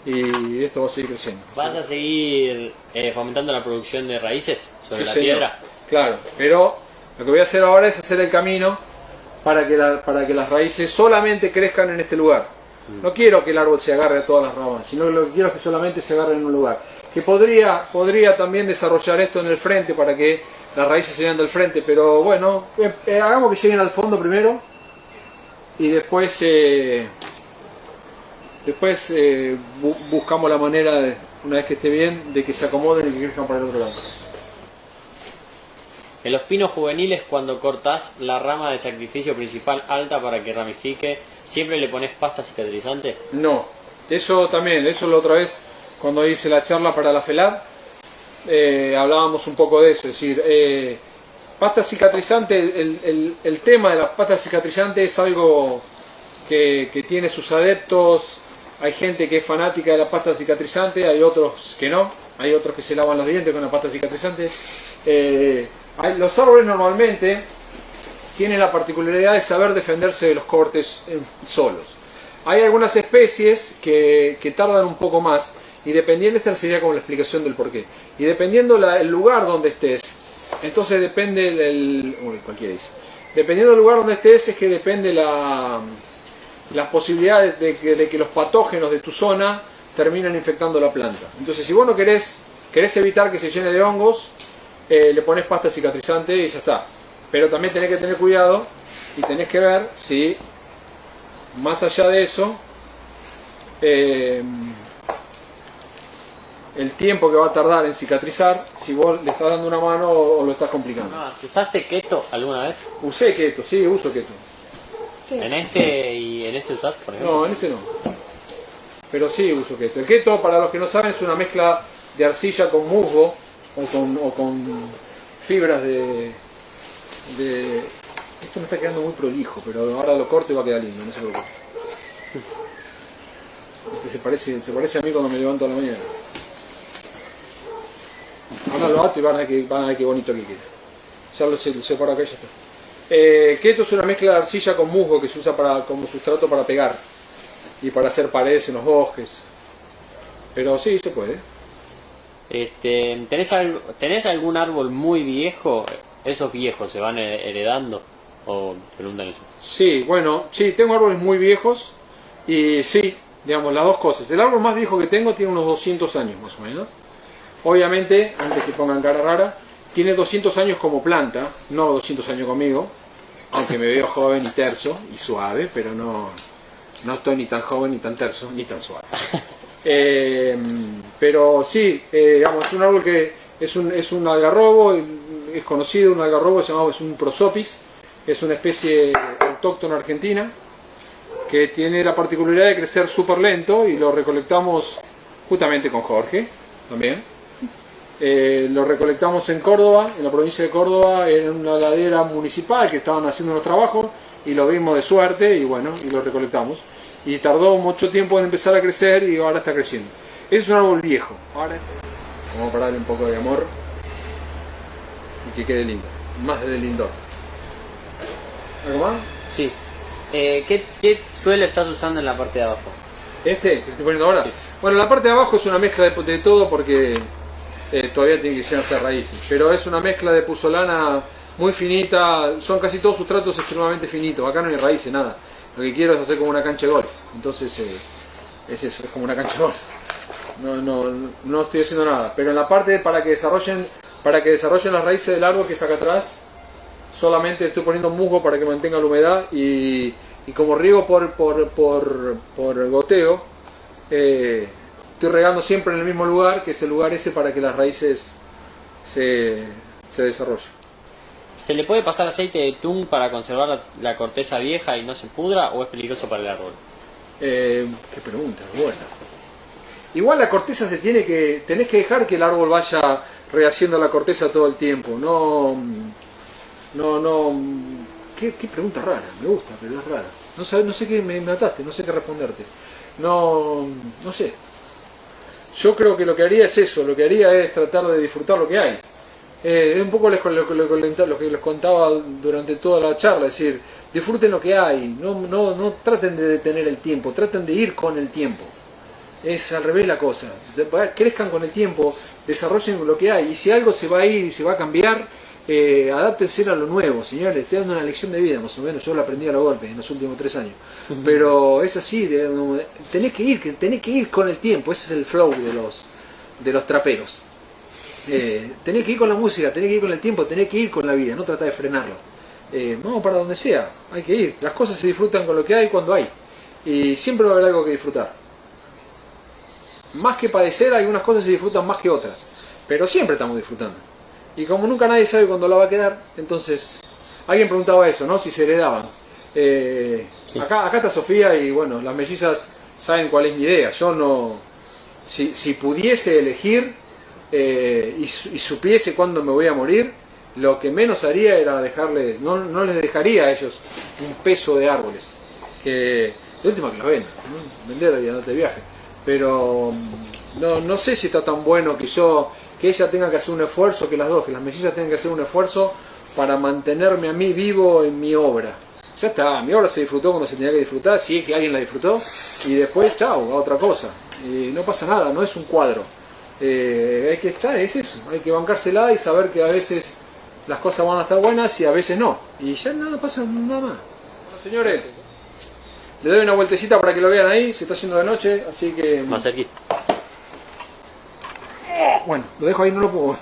esto va a seguir creciendo. ¿Vas a seguir fomentando la producción de raíces sobre Sí, la señor. piedra? Claro, pero lo que voy a hacer ahora es hacer el camino para que las raíces solamente crezcan en este lugar. No quiero que el árbol se agarre a todas las ramas, sino que lo que quiero es que solamente se agarre en un lugar. Que podría también desarrollar esto en el frente para que las raíces se vean del frente, pero bueno, hagamos que lleguen al fondo primero y después buscamos la manera, una vez que esté bien, de que se acomoden y que crezcan para el otro lado. En los pinos juveniles, cuando cortás la rama de sacrificio principal alta para que ramifique, ¿siempre le pones pasta cicatrizante? No, eso la otra vez cuando hice la charla para la FELAD hablábamos un poco de eso, es decir, pasta cicatrizante, el tema de la pasta cicatrizante es algo que tiene sus adeptos. Hay gente que es fanática de la pasta cicatrizante, hay otros que no, hay otros que se lavan los dientes con la pasta cicatrizante. Los árboles normalmente tienen la particularidad de saber defenderse de los cortes solos. Hay algunas especies que tardan un poco más y dependiendo, esta sería como la explicación del porqué, y dependiendo el lugar donde estés, entonces depende dependiendo del lugar donde estés es que depende las posibilidades de que los patógenos de tu zona terminen infectando la planta. Entonces si vos no querés evitar que se llene de hongos, le pones pasta cicatrizante y ya está. Pero también tenés que tener cuidado y tenés que ver si más allá de eso el tiempo que va a tardar en cicatrizar, si vos le estás dando una mano o lo estás complicando. ¿Usaste keto alguna vez? Usé keto, sí, uso keto. ¿En este usás, por ejemplo? No, en este no. Pero sí uso keto. El keto, para los que no saben, es una mezcla de arcilla con musgo o con fibras de... Esto me está quedando muy prolijo, pero ahora lo corto y va a quedar lindo, no se preocupe. Se parece a mí cuando me levanto a la mañana. Ahora lo ato y van a ver qué bonito que queda. Ya lo separo acá y ya está. Keto es una mezcla de arcilla con musgo que se usa como sustrato para pegar y para hacer paredes en los bosques. Pero sí, se puede. ¿Tenés algún árbol muy viejo? ¿Esos viejos se van heredando? ¿O preguntan eso? Sí, bueno, sí, tengo árboles muy viejos y sí, digamos, las dos cosas. El árbol más viejo que tengo tiene unos 200 años más o menos. Obviamente, antes que pongan cara rara, tiene 200 años como planta, no 200 años conmigo, aunque me veo joven y terso y suave, pero no estoy ni tan joven ni tan terso ni tan suave. Pero sí, digamos, es un árbol que es un algarrobo, es conocido, un algarrobo es un prosopis, es una especie autóctona argentina que tiene la particularidad de crecer súper lento y lo recolectamos justamente con Jorge también. Lo recolectamos en Córdoba, en la provincia de Córdoba, en una ladera municipal que estaban haciendo unos trabajos y lo vimos de suerte y bueno, y lo recolectamos. Y tardó mucho tiempo en empezar a crecer y ahora está creciendo. Ese es un árbol viejo. Ahora vamos a darle un poco de amor y que quede lindo, más de lindor. ¿Algo más? Sí. ¿Qué suelo estás usando en la parte de abajo? ¿Este que estoy poniendo ahora? Sí. Bueno, la parte de abajo es una mezcla de todo porque todavía tiene que llenarse raíces. Pero es una mezcla de puzzolana muy finita, son casi todos sustratos extremadamente finitos. Acá no hay raíces, nada. Lo que quiero es hacer como una cancha de golf. Entonces es eso, es como una cancha de golf. No estoy haciendo nada. Pero en la parte para que desarrollen las raíces del árbol que es acá atrás, solamente estoy poniendo musgo para que mantenga la humedad y como riego por goteo, estoy regando siempre en el mismo lugar, que es el lugar ese para que las raíces se desarrollen. ¿Se le puede pasar aceite de tung para conservar la corteza vieja y no se pudra o es peligroso para el árbol? Qué pregunta, buena. Igual la corteza tenés que dejar que el árbol vaya rehaciendo la corteza todo el tiempo. Qué pregunta rara, me gusta, pero es rara. No sé qué me mataste, no sé qué responderte. No sé. Yo creo que lo que haría es eso, lo que haría es tratar de disfrutar lo que hay. Es un poco lo que les contaba durante toda la charla, es decir, disfruten lo que hay, no traten de detener el tiempo, traten de ir con el tiempo. Es al revés la cosa, crezcan con el tiempo, desarrollen lo que hay, y si algo se va a ir y se va a cambiar, adáptense a lo nuevo, señores. Estoy dando una lección de vida, más o menos, yo la aprendí a los golpes en los últimos 3 años. Pero es así, tenés que ir con el tiempo, ese es el flow de los traperos. Tenés que ir con la música, tenés que ir con el tiempo, tenés que ir con la vida, no tratar de frenarlo. Vamos para donde sea, hay que ir. Las cosas se disfrutan con lo que hay cuando hay. Y siempre va a haber algo que disfrutar. Más que padecer, algunas cosas se disfrutan más que otras. Pero siempre estamos disfrutando. Y como nunca nadie sabe cuándo la va a quedar, entonces... Alguien preguntaba eso, ¿no? Si se heredaban. Sí. Acá está Sofía y bueno, las mellizas saben cuál es mi idea. Yo no... Si pudiese elegir y supiese cuándo me voy a morir, lo que menos haría era dejarles... No les dejaría a ellos un peso de árboles. Que de última que lo vendan, ¿no? Vender y andarte de viaje. Pero no sé si está tan bueno que ella tenga que hacer un esfuerzo, que las mellizas tengan que hacer un esfuerzo para mantenerme a mí vivo en mi obra. Ya está, mi obra se disfrutó cuando se tenía que disfrutar, si es que alguien la disfrutó, y después, chao, a otra cosa. No pasa nada, no es un cuadro. Hay que estar, es eso, hay que bancársela y saber que a veces las cosas van a estar buenas y a veces no. Y ya nada pasa, nada más. Bueno, señores, le doy una vueltecita para que lo vean ahí, se está haciendo de noche, así que... Más cerquita. Bueno, lo dejo ahí, no lo puedo ver.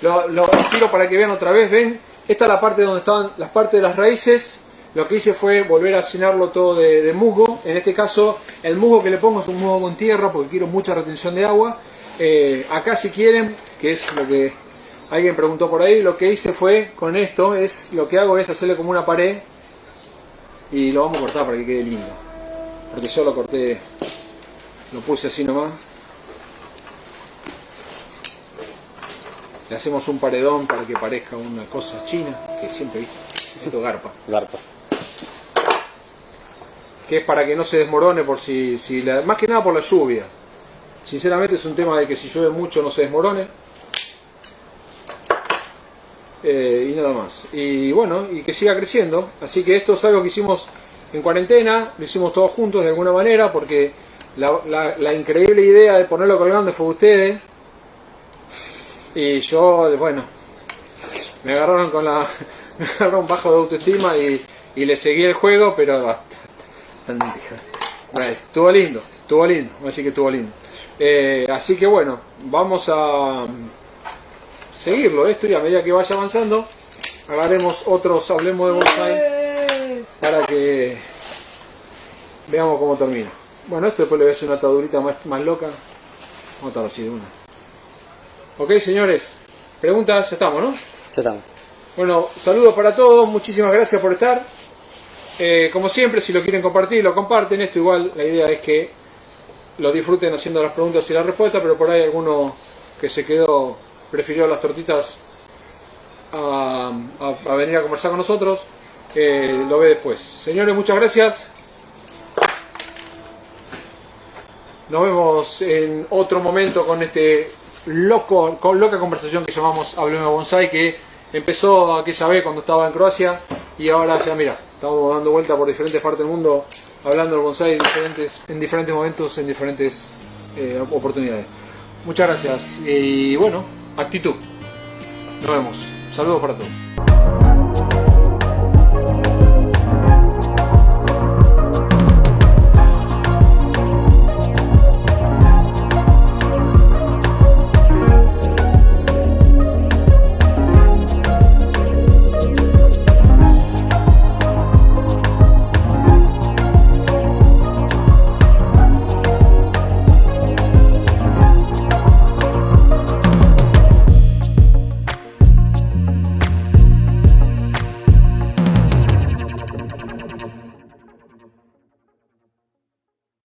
No. Lo tiro para que vean otra vez, ven. Esta es la parte donde estaban las partes de las raíces. Lo que hice fue volver a llenarlo todo de musgo. En este caso, el musgo que le pongo es un musgo con tierra porque quiero mucha retención de agua. Acá si quieren, que es lo que alguien preguntó por ahí, lo que hice fue con esto, lo que hago es hacerle como una pared y lo vamos a cortar para que quede lindo. Porque yo lo corté, lo puse así nomás. Le hacemos un paredón para que parezca una cosa china, que siempre viste, esto garpa. Garpa. Que es para que no se desmorone más que nada por la lluvia. Sinceramente es un tema de que si llueve mucho no se desmorone. Y nada más. Y bueno, y que siga creciendo. Así que esto es algo que hicimos en cuarentena, lo hicimos todos juntos de alguna manera, porque la increíble idea de ponerlo colgando fue de ustedes. Y yo, bueno, me agarraron bajo de autoestima y le seguí el juego, pero bastante. Estuvo lindo, así que estuvo lindo. Así que bueno, vamos a seguirlo esto y a medida que vaya avanzando, haremos otros Hablemos de Bonsai para que veamos cómo termina. Bueno, esto después le voy a hacer una atadurita más loca. Vamos a atarlo así de una. Ok, señores, preguntas, ya estamos, ¿no? Ya estamos. Bueno, saludos para todos, muchísimas gracias por estar. Como siempre, si lo quieren compartir, lo comparten. Esto igual, la idea es que lo disfruten haciendo las preguntas y las respuestas, pero por ahí alguno que se quedó, prefirió las tortitas a venir a conversar con nosotros, lo ve después. Señores, muchas gracias. Nos vemos en otro momento con este loca conversación que llamamos Hablemos de Bonsai, que empezó aquella vez cuando estaba en Croacia y ahora ya mira, estamos dando vuelta por diferentes partes del mundo hablando del bonsai en diferentes momentos, en diferentes oportunidades. Muchas gracias y bueno, actitud. Nos vemos. Saludos para todos.